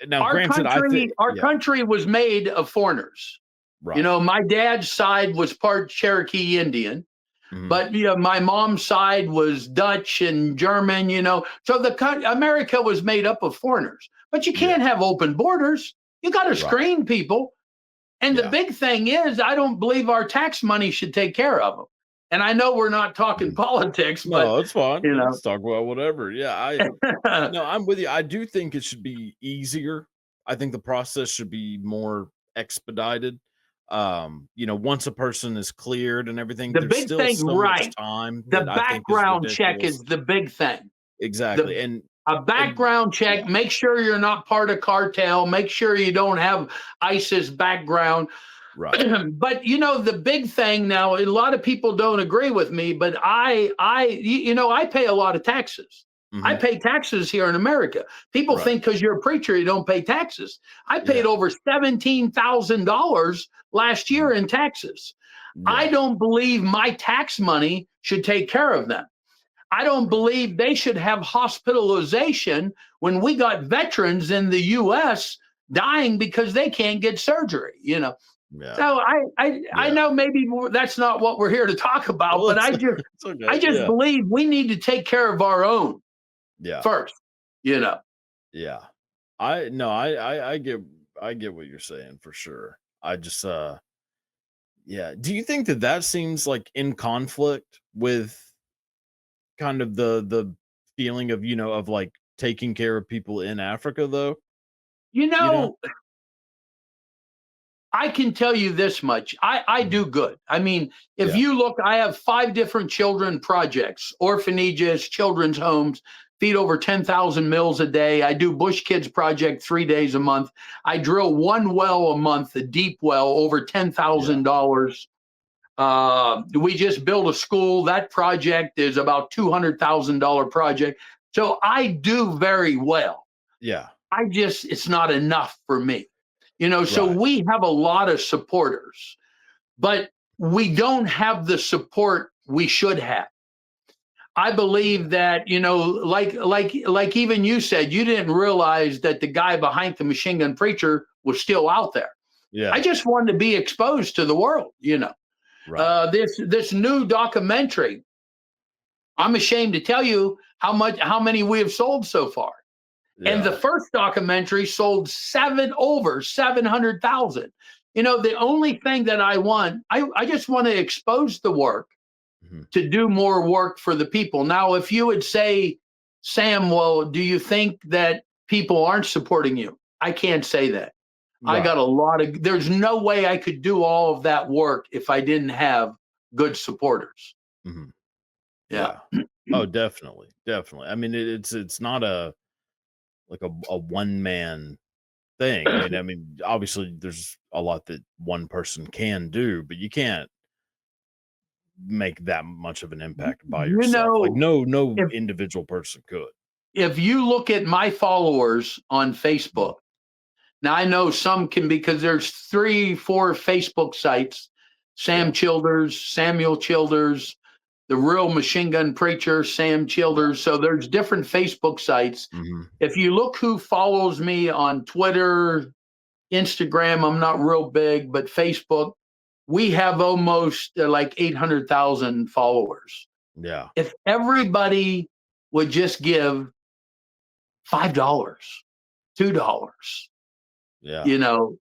now
Our
granted, I think
country, our
yeah,
country was made of foreigners.
right.
My dad's side was part Cherokee Indian.
Mhm.
But my mom's side was Dutch and German. So America was made up of foreigners. But you
Yeah,
can't have open borders. You got to
right.
screen people. And the
Yeah.
big thing is, I don't believe our tax money should take care of them. And I know we're not talking
Mhm.
politics, but
No, it's fine.
you
Let's talk about whatever. Yeah,
know,
no, I'm with you. I do think it should be easier. I think the process should be more expedited. Once a person is cleared and everything,
the
there's
big
still
thing,
so much
right?
time
The
that I think is
background check is
ridiculous.
the big thing.
Exactly.
The A
And
background check,
yeah,
make sure you're not part of cartel, make sure you don't have ISIS background.
right.
But the big thing now, a lot of people don't agree with me, but I pay a lot of taxes. I
Hmm.
pay taxes here in America. People
Right.
think because you're a preacher, you don't pay taxes. I paid
Yeah.
over $17,000 last
Mhm.
year in taxes. I
Yeah.
don't believe my tax money should take care of them. I don't
Right.
believe they should have hospitalization when we got veterans in the US dying because they can't get surgery.
Yeah.
So I
Yeah.
know maybe that's not what we're here to talk about,
Well,
but
it's
I just
it's
I
okay.
just
Yeah.
believe we need to take care of our own
Yeah.
first, you know.
Yeah. I no, I get what you're saying for sure. I just yeah. Do you think that that seems like in conflict with kind of the feeling of, of like taking care of people in Africa though?
You
You know?
know, I can tell you this much. I
Mhm.
do good. I mean, if
Yeah.
you look, I have 5 different children projects, orphanages, children's homes, feed over 10,000 meals a day. I do Bush Kids Project 3 days a month. I drill one well a month, a deep well, over
Yeah.
$10,000. We just built a school. That project is about $200,000 project. So I do very well.
Yeah.
It's not enough for me. So
Right.
we have a lot of supporters, but we don't have the support we should have. I
Yeah.
believe that, like even you said, you didn't realize that the guy behind the machine gun preacher was still out there. I
Yeah.
just wanted to be exposed to the world.
Right.
This new documentary, I'm ashamed to tell you how many we have sold so far. And the
Yeah.
first documentary sold over 700,000. The only thing that I want, I just want to expose the work
Mhm.
to do more work for the people. Now, if you would say, Sam, well, do you think that people aren't supporting you? I can't say that. I got
Right.
a there's no way I could do all of that work if I didn't have good supporters.
Mhm.
Yeah.
Yeah. Oh, definitely. Definitely. I mean, it's not a like a one man thing. I mean, obviously there's a lot that one person can do, but you can't make that much of an impact by
you
yourself. Like
know,
no
if
individual person could.
if you look at my followers on
Mhm.
Facebook, now I know some can because there's 3, 4 Facebook sites, Sam
Yeah.
Childers, Samuel Childers, the real machine gun preacher, Sam
Yeah.
Childers. So there's different Facebook sites.
Mhm.
If you look who follows me on Twitter, Instagram, I'm not real big, but Facebook, we have almost like 800,000 followers.
Yeah.
If everybody would just give $5, $2,
Yeah.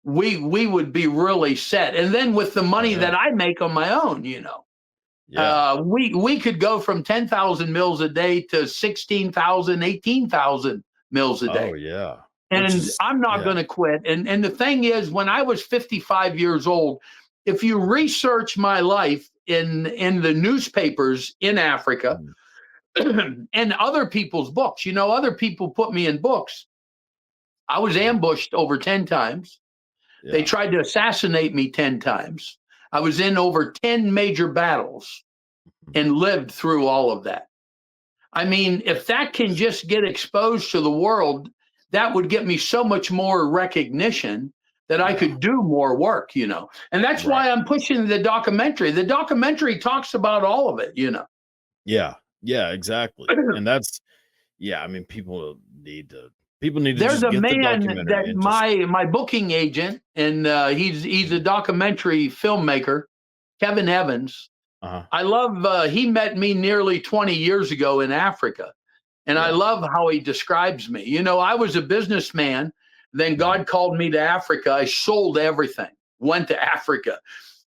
we would be really set. And then with the
Oh
money
yeah.
that I make on my own,
Yeah.
we could go from 10,000 meals a day to 16,000, 18,000 meals a
Oh
day.
yeah. Which
And
is
I'm not
yeah.
going to quit. And the thing is, when I was 55 years old, if you research my life in the newspapers in Africa
Mhm.
and other people's books, other people put me in books. I was
Mhm.
ambushed over 10 times. They
Yeah.
tried to assassinate me 10 times. I was in over 10 major battles
Mhm.
and lived through all of that. I mean, if that can just get exposed to the world, that would get me so much more recognition that I
Yeah.
could do more work. And that's
Right.
why I'm pushing the documentary. The documentary talks about all of it.
Yeah. Yeah, exactly. And that's yeah, I mean people need to
There's
just
a
get the
man
documentary
that
and just
my booking agent, and he's a
Mhm.
documentary filmmaker, Kevin Evans.
Uh-huh.
I love he met me nearly 20 years ago in Africa. And I
Yeah.
love how he describes me. I was a businessman. Then
Mhm.
God called me to Africa. I sold everything. went to Africa.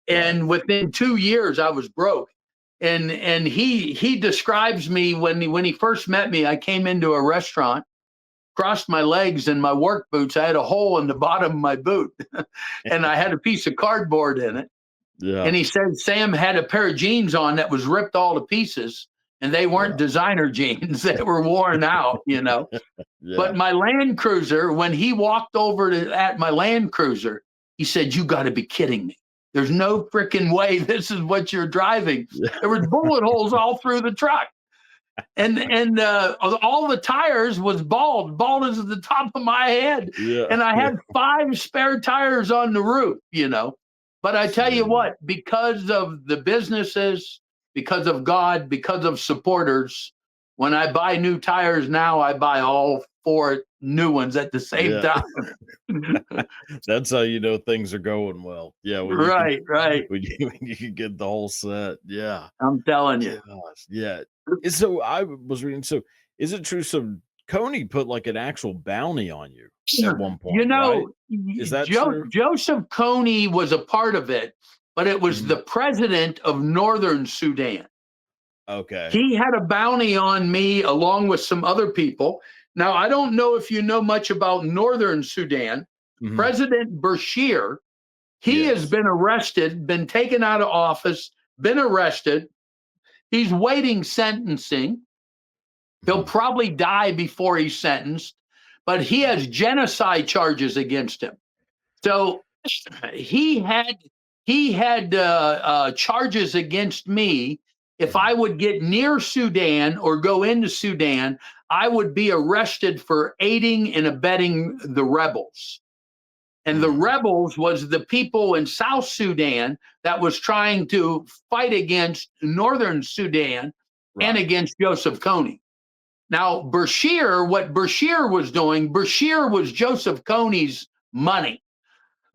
Right.
And within 2 years, I was broke. And he describes me when he first met me. I came into a restaurant, crossed my legs in my work boots. I had a hole in the bottom of my boot, and I had a piece of cardboard in it. And
Yeah.
he said Sam had a pair of jeans on that was ripped all to pieces, and they weren't
Yeah.
designer jeans; they were worn out, you know.
Yeah.
But my Land Cruiser, when he walked over at my Land Cruiser, he said, "You got to be kidding me! There's no freaking way this is what you're driving."
Yeah.
There was bullet holes all through the truck, and all the tires was bald as the top of my head,
Yeah.
and I
Yeah.
had 5 spare tires on the roof, you know. But I tell you
Jeez.
what, because of the businesses, because of God, because of supporters, when I buy new tires now, I buy all 4 new ones at the same
Yeah.
time.
That's how you know things are going well. Yeah, when you can
Right, right.
when you can get the whole set. Yeah.
I'm telling you.
Gosh. Yeah. So I was reading, so is it true, so Coney put like an actual bounty on you at one
You
point, right?
know,
Is that true?
Joseph Kony was a part of it, but it was
Mhm.
the president of Northern Sudan.
Okay.
He had a bounty on me along with some other people. Now, I don't know if you know much about Northern Sudan.
Mhm.
President Bashir, he has
Yes.
been arrested, been taken out of office, been arrested. He's waiting sentencing. He'll
Mhm.
probably die before he's sentenced, but he has genocide charges against him. So he had charges against me. If
Mhm.
I would get near Sudan or go into Sudan, I would be arrested for aiding and abetting the rebels. And the
Mm.
rebels was the people in South Sudan that was trying to fight against Northern Sudan and
Right.
against Joseph Kony. Now, what Bashir was doing, Bashir was Joseph Kony's money.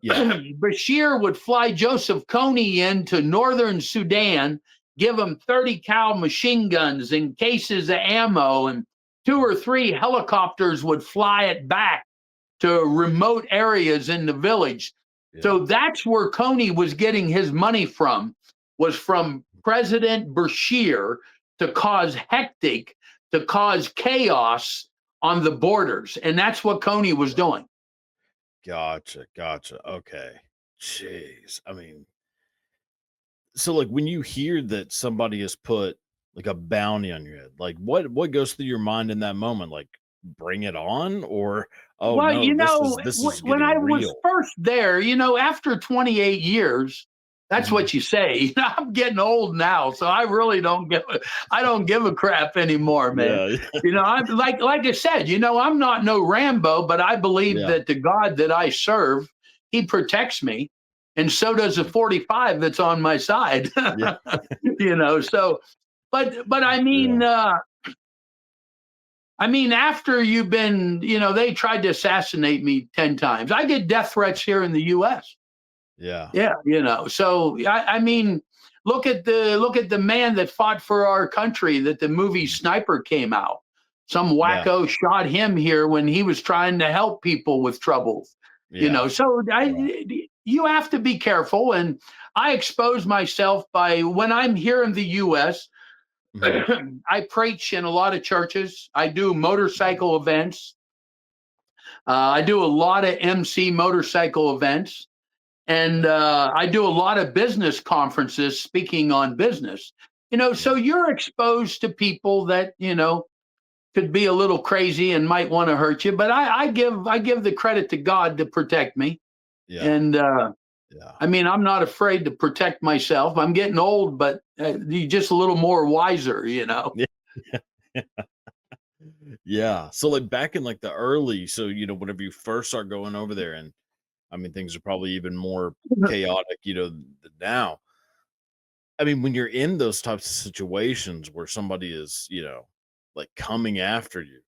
Yeah.
Bashir would fly Joseph Kony into northern Sudan, give him 30 cal machine guns and cases of ammo, and 2 or 3 helicopters would fly it back to remote areas in the village.
Yeah.
So that's where Kony was getting his money from, was from President Bashir to cause hectic, to cause chaos on the borders. And that's what Kony was doing.
Gotcha. Gotcha. Okay. Jeez. I mean, so like when you hear that somebody has put like a bounty on your head, like what goes through your mind in that moment? Like bring it on, or oh
Well,
no,
you know,
this is
when I
getting
was
real.
first there, after 28 years, that's
Mhm.
what you say. I'm getting old now, so I really I don't give a crap anymore, man.
Yeah.
I'm like I said, I'm not no Rambo, but I believe
Yeah.
that the God that I serve, he protects me, and so does a
Mhm.
45 that's on my side.
Yeah.
So but
Yeah.
I mean, after you've been, they tried to assassinate me 10 times. I get death threats here in the US.
Yeah.
Yeah, So I mean, look at the man that fought for our country that the movie
Mhm.
Sniper came out. Some
Yeah.
wacko shot him here when he was trying to help people with trouble.
Yeah.
So
Right.
you have to be careful. And I expose myself by when I'm here in the US.
Mhm.
I preach in a lot of churches. I do
Mhm.
motorcycle events. I do a lot of MC motorcycle events, and
Yeah.
I do a lot of business conferences speaking on business. So
Yeah.
you're exposed to people that could be a little crazy and might want to hurt you. But I give the credit to God to protect me,
Yeah.
and
Yeah.
I mean I'm not afraid to protect myself. I'm getting old, but you're just a little more wiser.
Yeah. Yeah. So like back in like the early, so whenever you first start going over there, and I mean things are probably even more chaotic, than now. I mean, when you're in those types of situations where somebody is, like coming after you,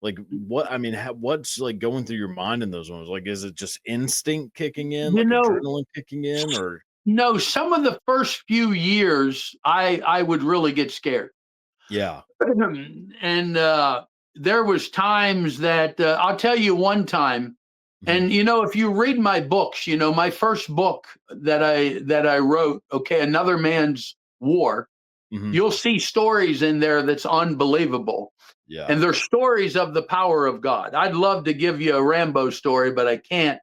like what I mean, what's like going through your mind in those moments? Like, is it just instinct kicking in,
You
like
know,
adrenaline kicking in, or
No, some of the first few years, I would really get scared,
yeah,
and there was times that I'll tell you one time.
Mhm.
And if you read my books, my first book that I wrote, okay, Another Man's War,
Mhm.
you'll see stories in there that's unbelievable.
Yeah.
And they're stories of the power of God. I'd love to give you a Rambo story, but I can't.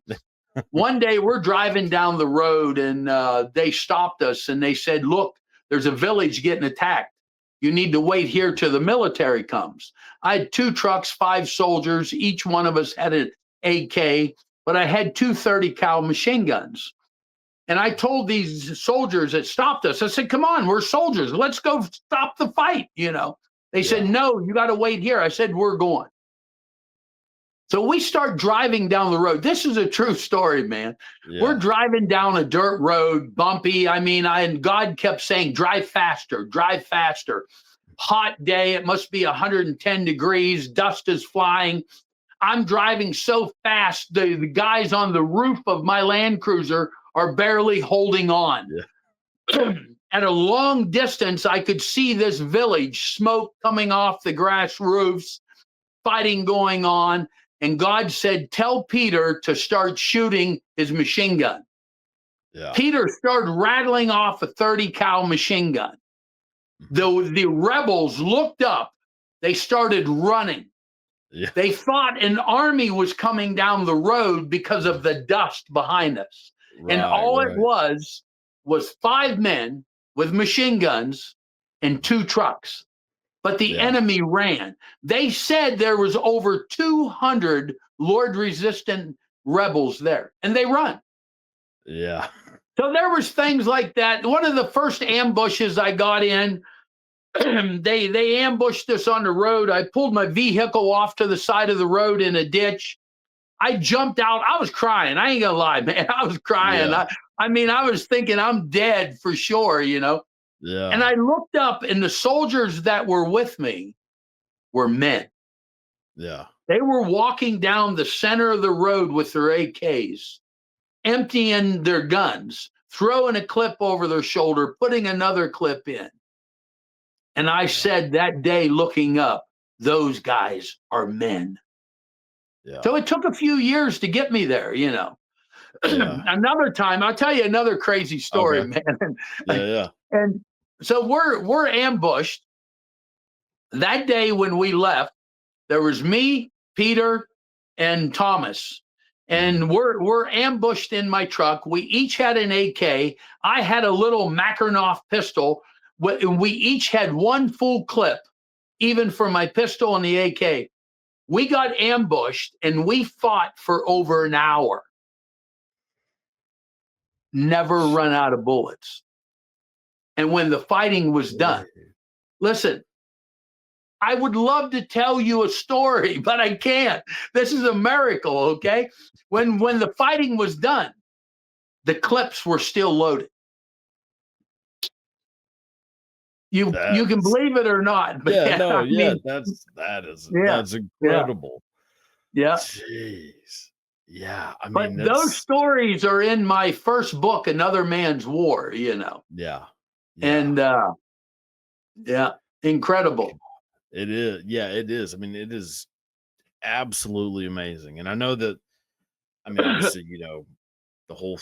One day we're driving down the road and they stopped us and they said, "Look, there's a village getting attacked. You need to wait here till the military comes." I had two trucks, five soldiers. Each one of us had an AK, but I had two 30 cal machine guns. And I told these soldiers that stopped us, I said, "Come on, we're soldiers. Let's go stop the fight." They said,
Yeah.
"No, you got to wait here." I said, "We're going." So we start driving down the road. This is a true story, man. We're
Yeah.
driving down a dirt road, bumpy. I mean, and God kept saying, "Drive faster, drive faster." Hot day. It must be 110 degrees. Dust is flying. I'm driving so fast. The guys on the roof of my Land Cruiser are barely holding on.
Yeah.
At a long distance, I could see this village, smoke coming off the grass roofs, fighting going on. And God said, "Tell Peter to start shooting his machine gun."
Yeah.
Peter started rattling off a 30 cal machine gun.
Mhm.
The rebels looked up. They started running.
Yeah.
They thought an army was coming down the road because of the dust behind us. And
Right,
all it
right.
was five men with machine guns and
Mhm.
two trucks. But the
Yeah.
enemy ran. They said there was over 200 Lord resistant rebels there, and they run.
Yeah.
So there was things like that. One of the first ambushes I got in, they ambushed us on the road. I pulled my vehicle off to the side of the road in a ditch. I jumped out. I was crying. I ain't gonna lie, man. I was crying.
Yeah.
I mean, I was thinking I'm dead for sure. And
Yeah.
I looked up, and the soldiers that were with me were men.
Yeah.
They were walking down the center of the road with their AKs, emptying their guns, throwing a clip over their shoulder, putting another clip in. And I
Yeah.
said that day, looking up, those guys are men.
Yeah.
So it took a few years to get me there.
Yeah.
Another time, I'll tell you another crazy story,
Okay.
man.
Yeah, yeah.
And so we're ambushed. That day when we left, there was me, Peter, and Thomas.
Mhm.
And we're ambushed in my truck. We each had an AK. I had a little Makarov pistol. We each had one full clip, even for my pistol and the AK. We got ambushed and we fought for over an hour. Never run out of bullets. And when the fighting was done,
Wait.
listen, I would love to tell you a story, but I can't. This is a miracle, okay? When the fighting was done, the clips were still loaded. You can
That's
believe it or not, but
yeah,
yeah, I
no, yeah,
mean, yeah,
that's
yeah,
incredible.
yeah.
Jeez. Yeah, I
But
mean,
those
that's
stories are in my first book, Another Man's War.
yeah. Yeah.
And yeah, incredible.
It is. Yeah, it is. I mean, it is absolutely amazing. And I know that I mean, obviously, the whole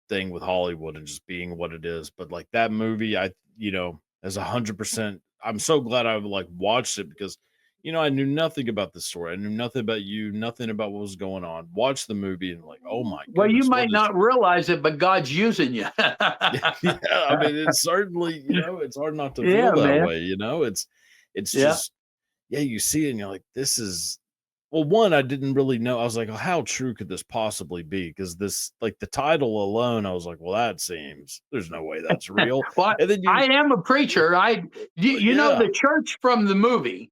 thing with Hollywood and just being what it is, but like that movie, as 100%, I'm so glad I like watched it because, I knew nothing about the story. I knew nothing about you, nothing about what was going on. Watch the movie and like, oh my
Well, you
goodness, what
might
is
not realize it, but God's using you.
yeah, I mean, it's certainly, it's hard not to
Yeah,
feel that
man.
way. It's
Yeah.
just, yeah, you see it and you're like, this is, well, one, I didn't really know. I was like, oh, how true could this possibly be? Because this, like the title alone, I was like, well, that seems, there's no way that's real.
Well,
And then
I am a preacher. You know
yeah,
the church from the movie.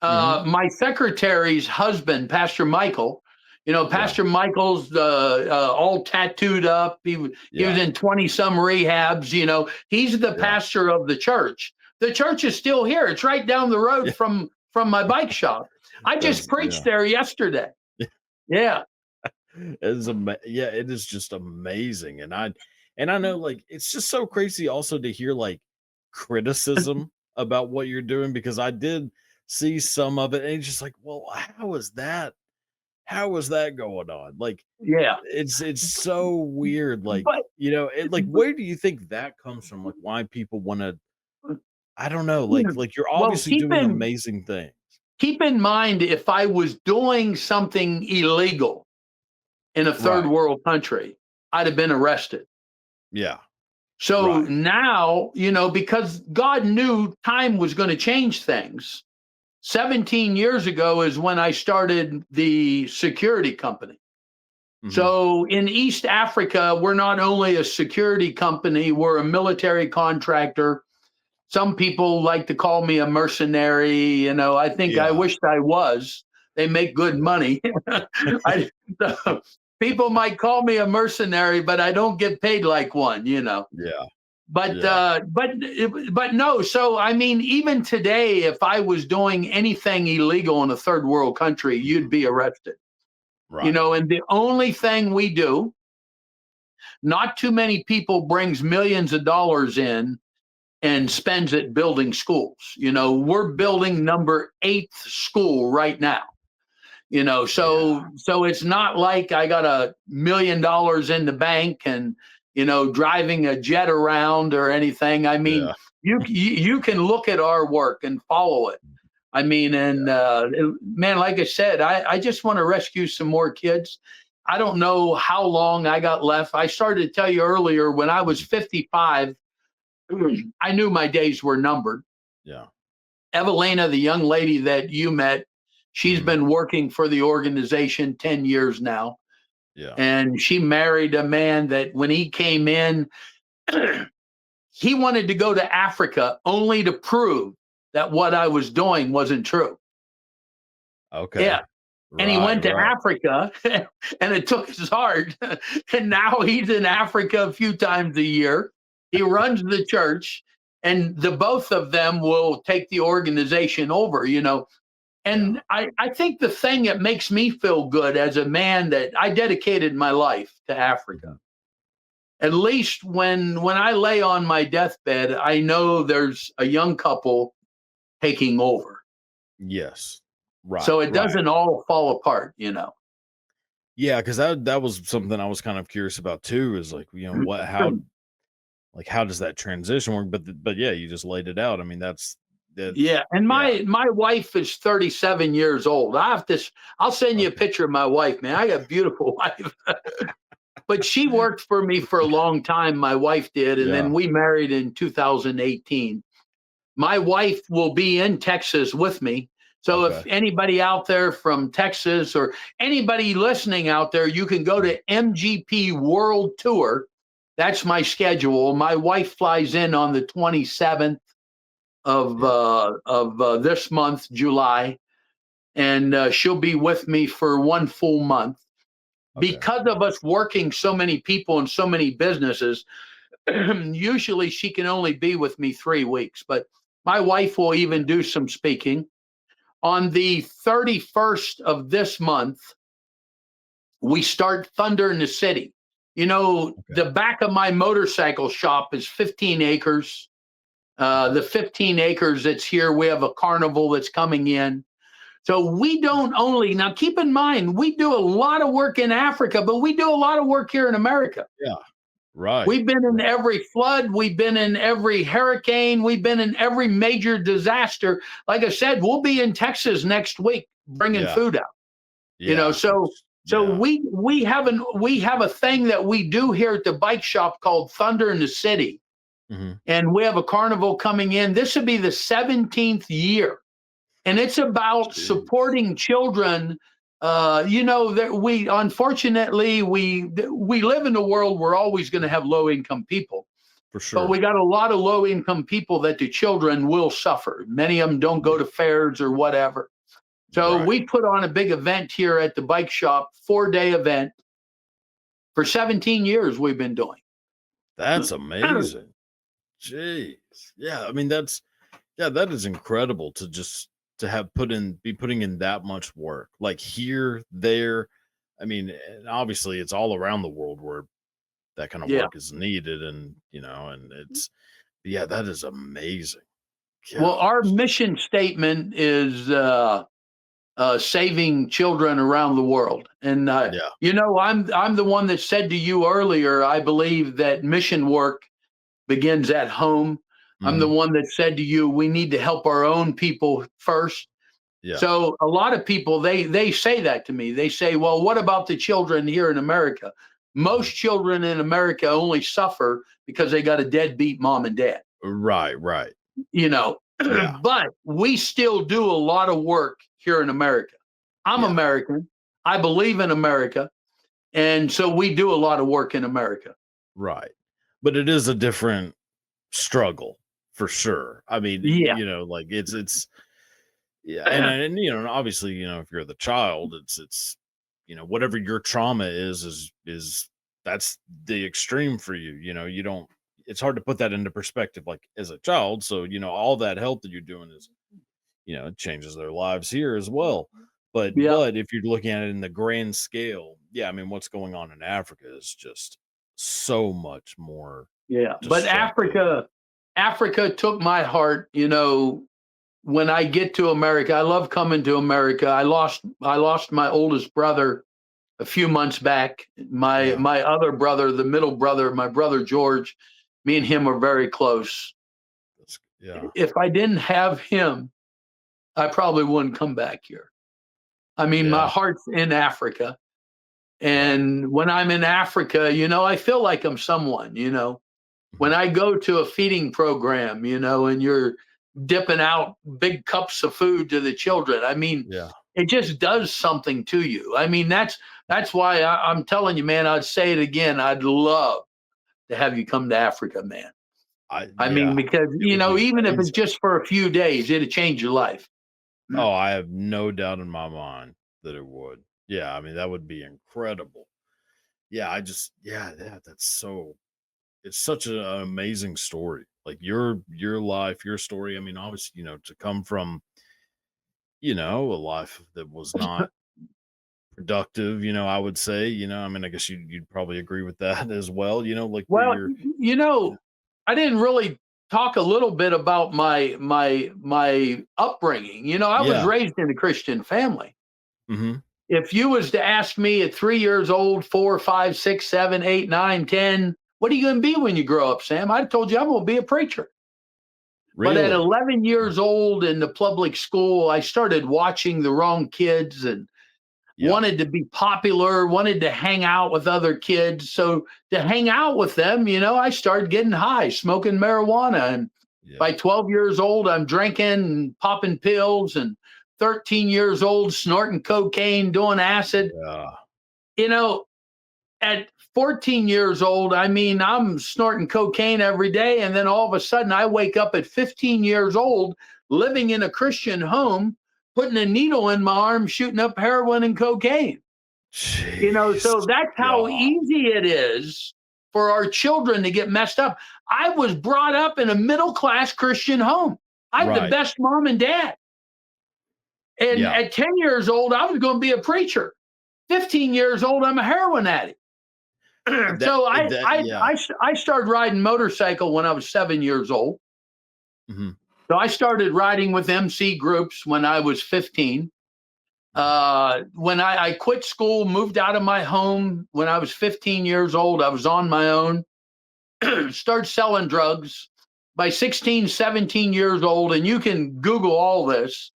hmm,
My secretary's husband, Pastor Michael.
yeah,
Pastor Michael's all tattooed up. He was
yeah,
in 20 some rehabs. He's the
yeah,
pastor of the church. The church is still here. It's right down the road
yeah,
from my bike shop. I just preached
yeah,
there yesterday. Yeah.
yeah, it is just amazing. And I know like it's just so crazy also to hear like criticism about what you're doing because I did see some of it and it's just like, well, how is that? how is that going on? Like,
Yeah.
it's so weird. Like,
But, but
where do you think that comes from? Like, why people want to? I don't know.
you know,
Like you're
well,
obviously doing amazing things.
keep in mind, if I was doing something illegal in a third
Right.
world country, I'd have been arrested.
Yeah.
So
Right.
now, because God knew time was going to change things. 17 years ago is when I started the security company.
Hmm.
So in East Africa, we're not only a security company, we're a military contractor. Some people like to call me a mercenary. I think I
Yeah.
wished I was. They make good money. I, so people might call me a mercenary, but I don't get paid like one.
Yeah.
But
Yeah.
uh, but but no. So I mean, even today, if I was doing anything illegal in a third world country, you'd
Mhm.
be arrested.
Right.
And the only thing we do, not too many people brings millions of dollars in and
Mhm.
spends it building schools. We're
Yeah.
building number 8th school right now.
Yeah.
So it's not like I got $1 million in the bank and driving a jet around or anything. I mean,
Yeah.
you can look at our work and follow it. I mean, and man, like I said, I just want to rescue some more kids. I don't know how long I got left. I started to tell you earlier, when I was
Mhm.
55, I knew my days were numbered.
Yeah.
Evelina, the young lady that you met, she's
Mhm.
been working for the organization 10 years now.
Yeah.
And she married a man that when he came in, he wanted to go to Africa only to prove that what I was doing wasn't true.
Okay.
Yeah. And he
Right.
went to
Right.
Africa and it took his heart. And now he's in Africa a few times a year. He runs the church, and the both of them will take the organization over.
Yeah.
And I think the thing that makes me feel good as a man, that I dedicated my life to Africa.
Mhm.
At least when I lay on my deathbed, I know there's a young couple taking over.
Yes.
So
Right.
it
Right.
doesn't all fall apart.
Yeah. Because that was something I was kind of curious about too. Is like, what how does that transition work? But yeah, you just laid it out. I mean, that's
Yeah, and
yeah.
my wife is 37 years old. I'll send you a
Okay.
picture of my wife, man. I got a beautiful wife. But she worked for me for a long time, my wife did, and then
Yeah.
we married in 2018. My wife will be in Texas with me. So if
Okay.
anybody out there from Texas, or anybody listening out there, you can go
Mhm.
to MGP World Tour. That's my schedule. My wife flies in on the 27th
Yeah.
of this month, July, and she'll be with me for one full month.
Okay.
Because of us working so many people and so many businesses, usually she can only be with me 3 weeks, but my wife will
Yeah.
even do some speaking. On the 31st of this month, we start Thunder in the City.
Okay.
The back of my motorcycle shop is 15 acres.
Okay.
The 15 acres that's here, we have a carnival that's coming in. So we don't only, now keep in mind, we do a lot of work in Africa, but we do a lot of work here in America.
Yeah. Right.
We've been in
Right.
every flood, we've been in every hurricane, we've been in every major disaster. Like I said, we'll be in Texas next week bringing
Yeah.
food out. You know,
Yeah.
so so
Yeah.
we have a thing that we do here at the bike shop called Thunder in the City,
Mhm.
and we have a carnival coming in. This would be the 17th year, and it's about
Jeez.
supporting children. That we unfortunately we live in a world where always going to have low income people,
For
but we
sure.
got a lot of low income people that the children will suffer. Many of them don't go
Yeah.
to fairs or whatever. So
Right.
we put on a big event here at the bike shop, 4-day event. For 17 years we've been doing.
That's amazing. Jeez. Yeah, I mean, that is incredible to just to have be putting in that much work. Like here, there. I mean, and obviously it's all around the world where that kind of
Yeah.
work is needed and it's yeah, that is amazing.
Well, our
Gosh.
mission statement is saving children around the world. And
Yeah.
I'm the one that said to you earlier, I believe that mission work begins at home. I'm the
Mhm.
one that said to you, we need to help our own people first.
Yeah.
So a lot of people they say that to me. They say, "Well, what about the children here in America?" Most
Mhm.
children in America only suffer because they got a deadbeat mom and dad.
Right, right.
You know,
Yeah,
but we still do a lot of work here in America. I'm
yeah,
American. I believe in America, and so we do a lot of work in America.
right. But it is a different struggle for sure. I mean,
Yeah.
like it's yeah, and obviously, if you're the child, it's whatever your trauma is that's the extreme for you. You don't it's hard to put that into perspective like as a child. So, all that help that you're doing is, it changes their lives here as well. But
Yeah.
but if you're looking at it in the grand scale, yeah, I mean, what's going on in Africa is just so much more
Yeah. But
destructive.
Africa took my heart, when I get to America. I love coming to America. I lost my oldest brother a few months back. My
Yeah.
my other brother, the middle brother, my brother George, me and
Mhm.
him are very close.
Yeah.
If I didn't have him, I probably wouldn't come back here. I mean, my
Yeah.
heart's in Africa.
Right.
And when I'm in Africa, I feel like I'm someone. When
Mhm.
I go to a feeding program, and you're dipping out big cups of food to the children, I mean,
Yeah.
it just does something to you. I mean, that's why I'm telling you, man. I'd say it again. I'd love to have you come to Africa, man. I mean,
Yeah.
because
It would be
even if it's
amazing.
just for a few days, it'd change your life.
Oh, I have no doubt in my mind that it would. Yeah, I mean, that would be incredible. Yeah, yeah, that's so it's such an amazing story. Like your life, your story. I mean, obviously, to come from, a life that was not productive, I would say, I mean, I guess you'd probably agree with that as well, like where
Well,
you're
I didn't really talk a little bit about my upbringing. I was
yeah.
raised in a Christian family.
Mhm.
If you was to ask me at 3 years old, 4, 5, 6, 7, 8, 9, 10, what are you going to be when you grow up, Sam? I told you I'm going to be a preacher. But at
Really?
11 years old in the public school, I started watching the wrong kids and
Yeah.
wanted to be popular, wanted to hang out with other kids. So to hang out with them, I started getting high, smoking marijuana. And
Yeah.
by 12 years old, I'm drinking and popping pills, and 13 years old, snorting cocaine, doing acid.
Yeah.
You know, at 14 years old, I mean, I'm snorting cocaine every day. And then all of a sudden, I wake up at 15 years old, living in a Christian home, putting a needle in my arm, shooting up heroin and cocaine.
Jeez.
So that's how
God.
easy it is for our children to get messed up. I was brought up in a middle class Christian home. I had the
Right.
best mom and dad. And
Yeah.
at 10 years old, I was going to be a preacher. 15 years old, I'm a heroin addict.
That
So
yeah.
I started riding motorcycle when I was 7 years old.
Mhm.
So I started riding with MC groups when I was 15.
Mhm.
When I quit school, moved out of my home when I was 15 years old, I was on my own, started selling drugs by 16, 17 years old. And you can Google all this.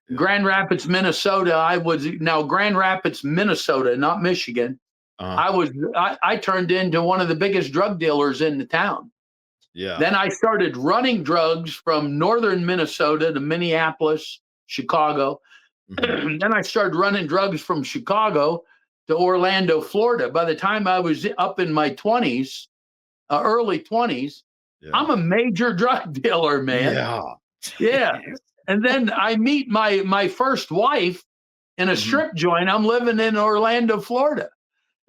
Yeah.
Grand Rapids, Minnesota. Now Grand Rapids, Minnesota, not Michigan.
Uh-huh.
I turned into one of the biggest drug dealers in the town.
Yeah.
Then I started running drugs from northern Minnesota to Minneapolis, Chicago.
Mhm.
Then I started running drugs from Chicago to Orlando, Florida. By the time I was up in my 20s, early 20s, I'm
Yeah.
a major drug dealer, man.
Yeah.
Yeah.
Jeez.
And then I meet my first wife in a
Mhm.
strip joint. I'm living in Orlando, Florida.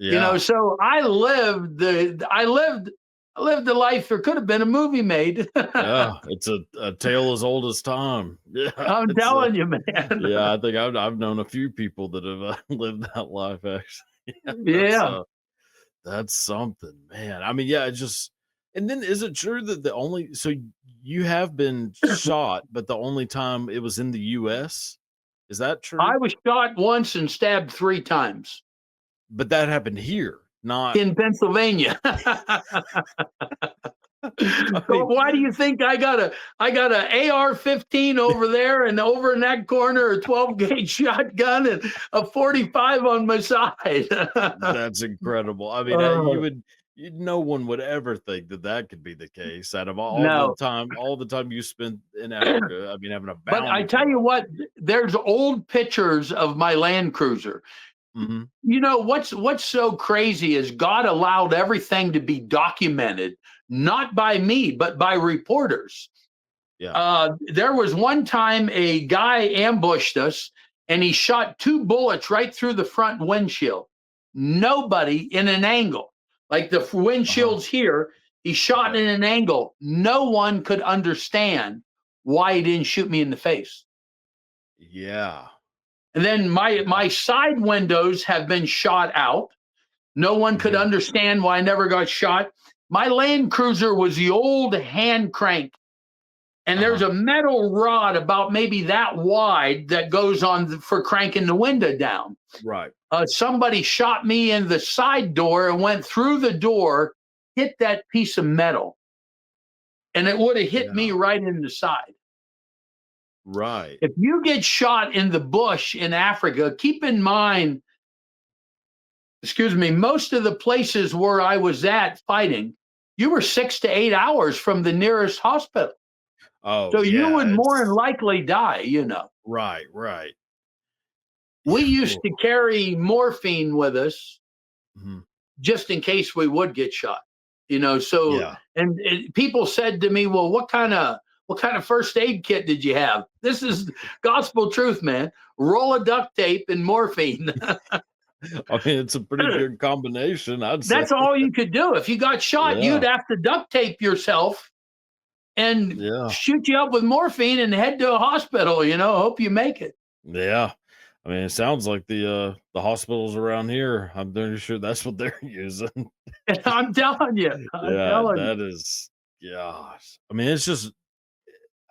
Yeah.
So I lived the life there could have been a movie made.
Yeah. It's a tale as old as time. Yeah.
I'm
It's
telling you, man.
yeah, I think I've known a few people that have lived that life actually. Yeah,
Yeah.
that's something, man. I mean, yeah, it just and then is it true that the only so you have been shot, but the only time it was in the US? Is that
I
true?
was shot once and stabbed 3 times
But that happened here, not
in Pennsylvania.
I
So
mean,
why do you think I got a AR-15 over there, and over in that corner a 12 gauge shotgun and a 45 on my side?
that's incredible. I mean,
Oh,
no one would ever think that that could be the case out of
no.
all the time you spent in Africa. I mean, having a
But I
bounty
tell
put
you
on
what, there's old pictures of my Land Cruiser.
you. Mhm.
You know what's so crazy is God allowed everything to be documented, not by me, but by reporters.
Yeah.
There was one time a guy ambushed us and he shot 2 bullets right through the front windshield. Nobody in an angle, like the
Uh-huh.
windshield's here. He shot
Okay.
in an angle. No one could understand why he didn't shoot me in the face.
Yeah.
And then
Yeah.
my side windows have been shot out. No one could
Mhm.
understand why I never got shot. My Land Cruiser was the old hand crank, and there's
Uh-huh.
a metal rod about maybe that wide that goes on for cranking the window down.
Right.
Somebody shot me in the side door and went through the door, hit that piece of metal, and it would have hit me
Yeah.
right in the side.
Right.
If you get shot in the bush in Africa, keep in mind, excuse me, most of the places where I was at fighting, you were 6 to 8 hours from the nearest hospital.
Oh,
So you
yeah,
would more than
it's
likely die.
right, right.
We used
Ooh,
to carry morphine with us
mhm.
just in case we would get shot. So,
Yeah.
and people said to me, well, what kind of first aid kit did you have? This is gospel truth, man. Roll of duct tape and morphine.
I mean, it's a pretty good combination, I'd say.
That's all you could do. If you got shot,
Yeah.
you'd have to duct tape yourself and
Yeah.
shoot you up with morphine and head to a hospital. Hope you make it.
Yeah. I mean, it sounds like the hospitals around here, I'm pretty sure that's what they're using.
I'm telling you. I'm
Yeah,
telling you.
that is gosh. I mean, it's just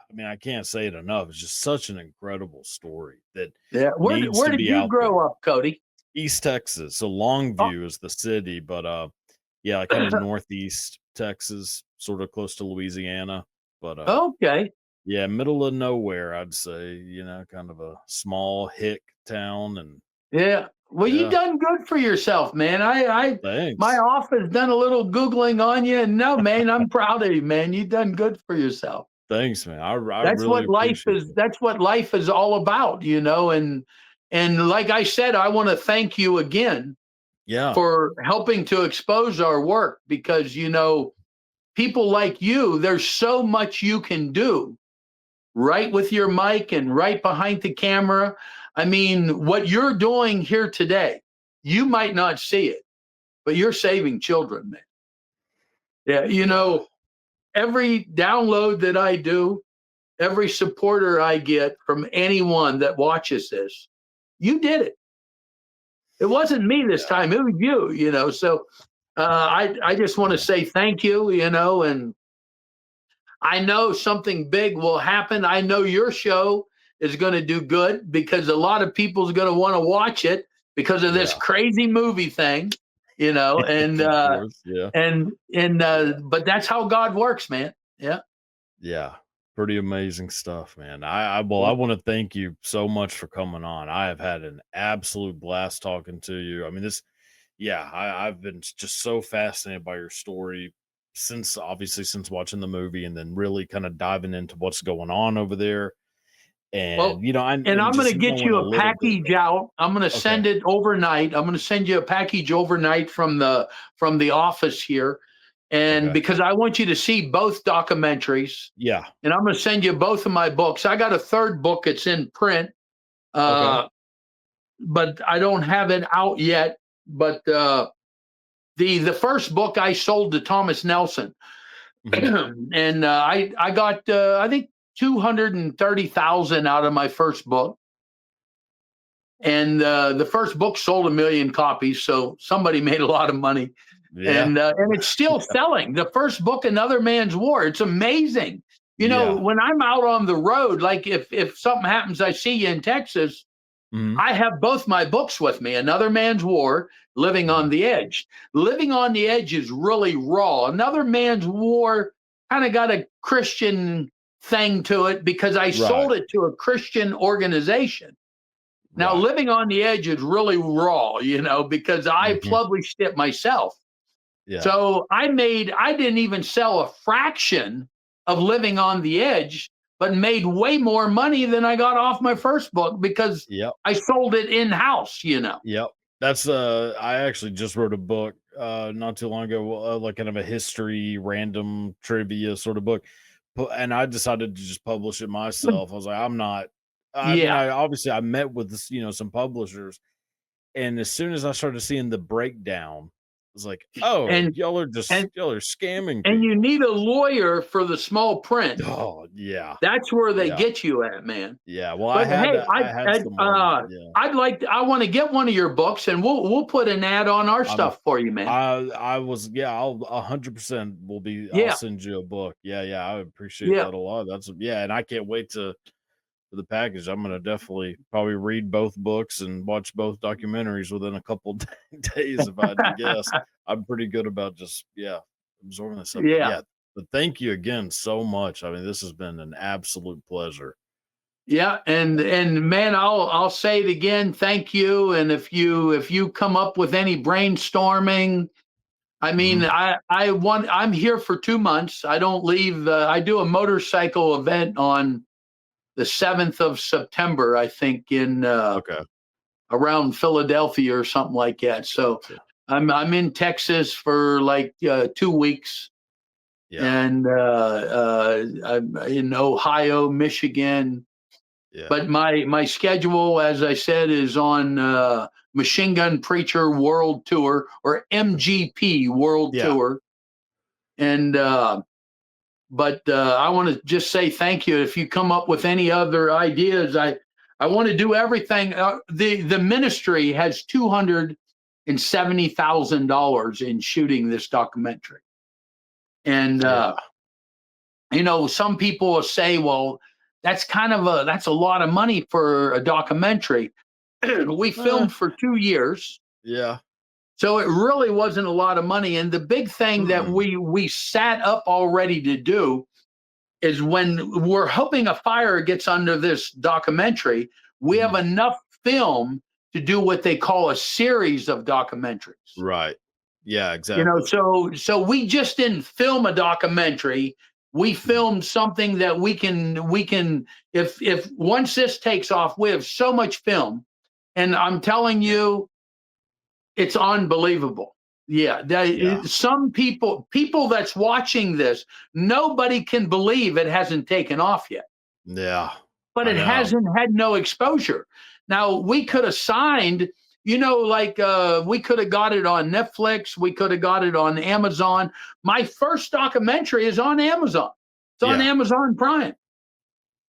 I mean, I can't say it enough. It's just such an incredible story that
Yeah. Where
needs
where
to
did
be
you
out
grow
there.
up, Cody?
East Texas, so
Oh,
Longview is the city, but, yeah, kind of northeast Texas, sorta close to Louisiana, but,
okay.
yeah, middle of nowhere, I'd say, kind of a small hick town and
Yeah. Well, you
yeah,
done good for yourself, man. My
thanks.
office done a little Googling on you, and no, man, I'm proud of you, man. You done good for yourself.
Thanks, man. I
That's
really
what life
appreciate
is.
that.
That's what life is all about. And like I said, I want to thank you again
Yeah,
for helping to expose our work because people like you, there's so much you can do right with your mic and right behind the camera. I mean, what you're doing here today, you might not see it, but you're saving children, man. Yeah,
yeah,
every download that I do, every supporter I get from anyone that watches this, you did it. It wasn't me this
yeah,
time, it was you. So I just want to
yeah,
say thank you, and I know something big will happen. I know your show is going to do good because a lot of people's going to want to watch it because of this
yeah,
crazy movie thing, and
of course, yeah.
but that's how God works, man. Yeah.
Yeah, pretty amazing stuff, man. I
Yeah.
want to thank you so much for coming on. I have had an absolute blast talking to you. I mean, yeah, I've been just so fascinated by your story since obviously since watching the movie and then really kind of diving into what's going on over there. And
Well, and
and
I'm going
just
to get
knowing
you
a
a
little bit.
package out. I'm going to
Okay.
send it overnight. I'm going to send you a package overnight from the office here, and
Okay.
because I want you to see both documentaries.
Yeah.
And I'm going to send you both of my books. I got a third book. It's in print,
Okay.
uh, but I don't have it out yet. But the first book I sold to Thomas Nelson,
Hmm.
and I got I think 230,000 out of my first book. And the first book sold 1 million copies, so somebody made a lot of money.
Yeah.
And it's still selling. The first book, Another Man's War. It's amazing.
Yeah.
When I'm out on the road, like if something happens, I see you in Texas.
Mhm.
I have both my books with me, Another Man's War, Living on
Mhm.
the Edge. Living on the Edge is really raw. Another Man's War kind of got a Christian thing to it because I
Right.
sold it to a Christian organization. Now,
Right.
Living on the Edge is really raw, because I
Mhm.
published it myself.
Yeah.
So I didn't even sell a fraction of Living on the Edge, but made way more money than I got off my first book because
Yep.
I sold it in house.
Yep. That's I actually just wrote a book not too long ago, like kind of a history random trivia sort of book. And I decided to just publish it myself. I was like, I'm not I mean,
Yeah.
I obviously I met with this, some publishers, and as soon as I started seeing the breakdown, I was like, "Oh,
And and
y'all are scamming
and you
people."
need a lawyer for the small print.
Oh, yeah.
That's where they
Yeah.
get you at, man.
Yeah. Well,
But hey,
I had someone, yeah.
I want to get one of your books, and we'll put an ad on our
I'm
stuff for you, man.
I was yeah, I'll 100% I'll
Yeah,
send you a book. Yeah, yeah, I appreciate
yeah,
that a lot. That's yeah, and I can't wait to for the package. I'm gonna definitely probably read both books and watch both documentaries within a couple days if I had to guess. I'm pretty good about just absorbing this stuff. But
yeah.
yeah, but thank you again so much. I mean, this has been an absolute pleasure.
Yeah, and man, I'll say it again. Thank you. And if you come up with any brainstorming, I mean,
Mhm.
I'm here for 2 months. I don't leave. I do a motorcycle event on the 7th of September, I think, in
Okay.
around Philadelphia or something like that. So
Gotcha.
I'm in Texas for like 2 weeks,
Yeah.
and I'm in Ohio, Michigan.
Yeah.
But my schedule, as I said, is on Machine Gun Preacher World Tour, or MGP World
Yeah.
Tour. And but I want to just say thank you. If you come up with any other ideas, I want to do everything. The ministry has $270,000 in shooting this documentary, and
Yeah.
some people will say, well, that's a lot of money for a documentary. We
Eh,
filmed for 2 years,
yeah.
so it really wasn't a lot of money. And the big thing that
Mm-mm.
we sat up already to do is, when we're hoping a fire gets under this documentary, we have
Mhm.
enough film to do what they call a series of documentaries.
Right. Yeah, exactly.
So we just didn't film a documentary. We
Mhm.
filmed something that we can if once this takes off, we have so much film, and I'm telling
Yeah.
you, it's unbelievable. Yeah,
Yeah.
some people that's watching this, nobody can believe it hasn't taken off yet,
Yeah.
but
I
it
know.
hasn't had no exposure. Now we
Yeah.
could have signed, like we could have got it on Netflix, we could have got it on Amazon. My first documentary is on Amazon. It's on
Yeah.
Amazon Prime.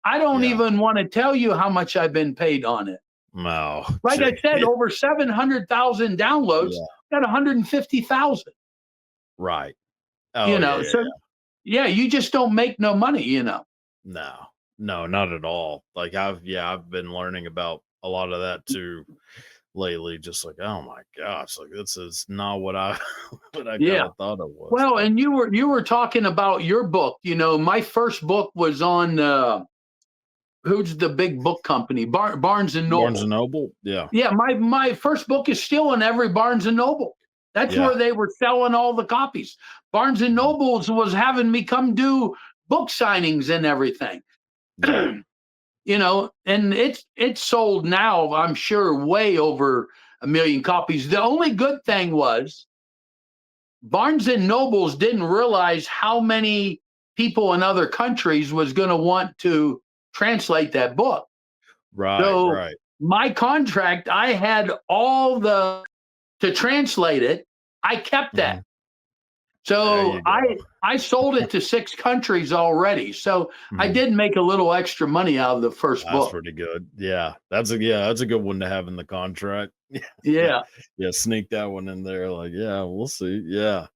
I don't
Yeah.
even want to tell you how much I've been paid on it.
No.
Like I said,
Gee.
over 700,000 downloads,
Yeah.
got 150,000.
Right. Oh, yeah, yeah,
So
yeah.
yeah, you just don't make no money.
No. No, not at all. Like, I've been learning about a lot of that too lately, just like, "Oh my gosh, like, this is not what I what I
Yeah.
kinda thought it was,"
Well,
but
and you were talking about your book. My first book was on who's the big book company? Barnes and
Barnes& and
Noble.
Noble? Yeah.
Yeah, my first book is still in every Barnes and Noble. That's
Yeah.
where they were selling all the copies. Barnes and
Mhm.
Nobles was having me come do book signings and everything.
Yeah.
And it's sold now, I'm sure, way over 1 million copies. The only good thing was Barnes and Nobles didn't realize how many people in other countries was going to want to translate that book.
Right,
So
right.
my contract, I had all the to translate it. I kept that.
Mhm. There
So
you go.
I sold it to 6 countries already. So I
Mhm.
did make a little extra money out of the first
That's
book.
pretty good. That's a good one to have in the contract. Yeah.
Yeah.
Yeah, sneak that one in there, like, yeah, we'll see. Yeah.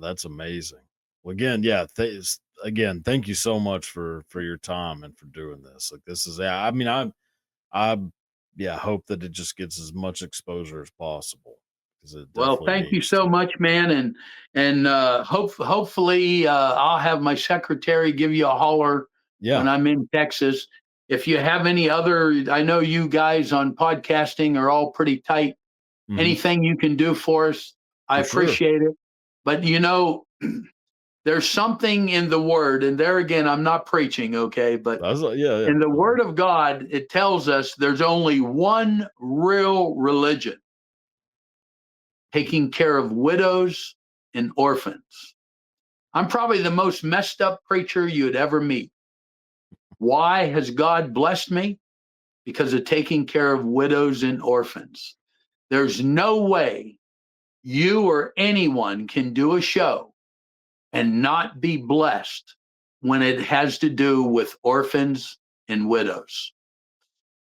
That's amazing. Well, again, yeah, again, thank you so much for your time and for doing this. Like, this is yeah, I mean, I yeah, hope that it just gets as much exposure as possible because it
Well,
definitely
thank you
needs
so
to.
much, man, and hopefully I'll have my secretary give you a holler when
Yeah.
I'm in Texas. If you have any other, I know you guys on podcasting are all pretty tight.
Hmm.
Anything you can do for us, I
For sure.
appreciate it. But there's something in the Word, and there again, I'm not preaching, okay, but
That's yeah, yeah.
in the
Mhm.
Word of God, it tells us there's only one real religion taking care of widows and orphans. I'm probably the most messed up preacher you'd ever meet. Why has God blessed me? Because of taking care of widows and orphans. There's no way you or anyone can do a show and not be blessed when it has to do with orphans and widows.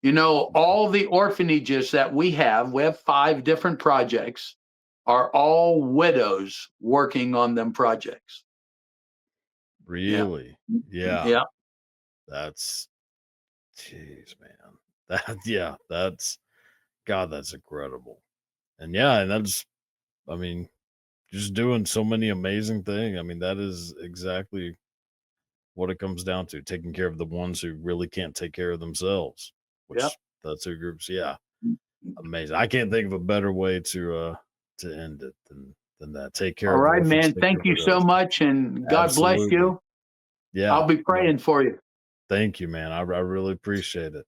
All the orphanages that we have 5 different projects, are all widows working on them projects. Yeah.
Really? Yeah.
Yeah.
That's jeez, man. That yeah, that's God, that's incredible. And yeah, and that's I mean, just doing so many amazing things. I mean, that is exactly what it comes down to, taking care of the ones who really can't take care of themselves,
Yep.
which the 2 groups, yeah, amazing. I can't think of a better way to end it than that. Take care
All
of
right,
orphans,
man.
take care
Thank
of
you so
widows.
much, and God bless
Absolutely.
you.
Yeah.
I'll be
No,
praying for you.
thank you, man. I really appreciate it.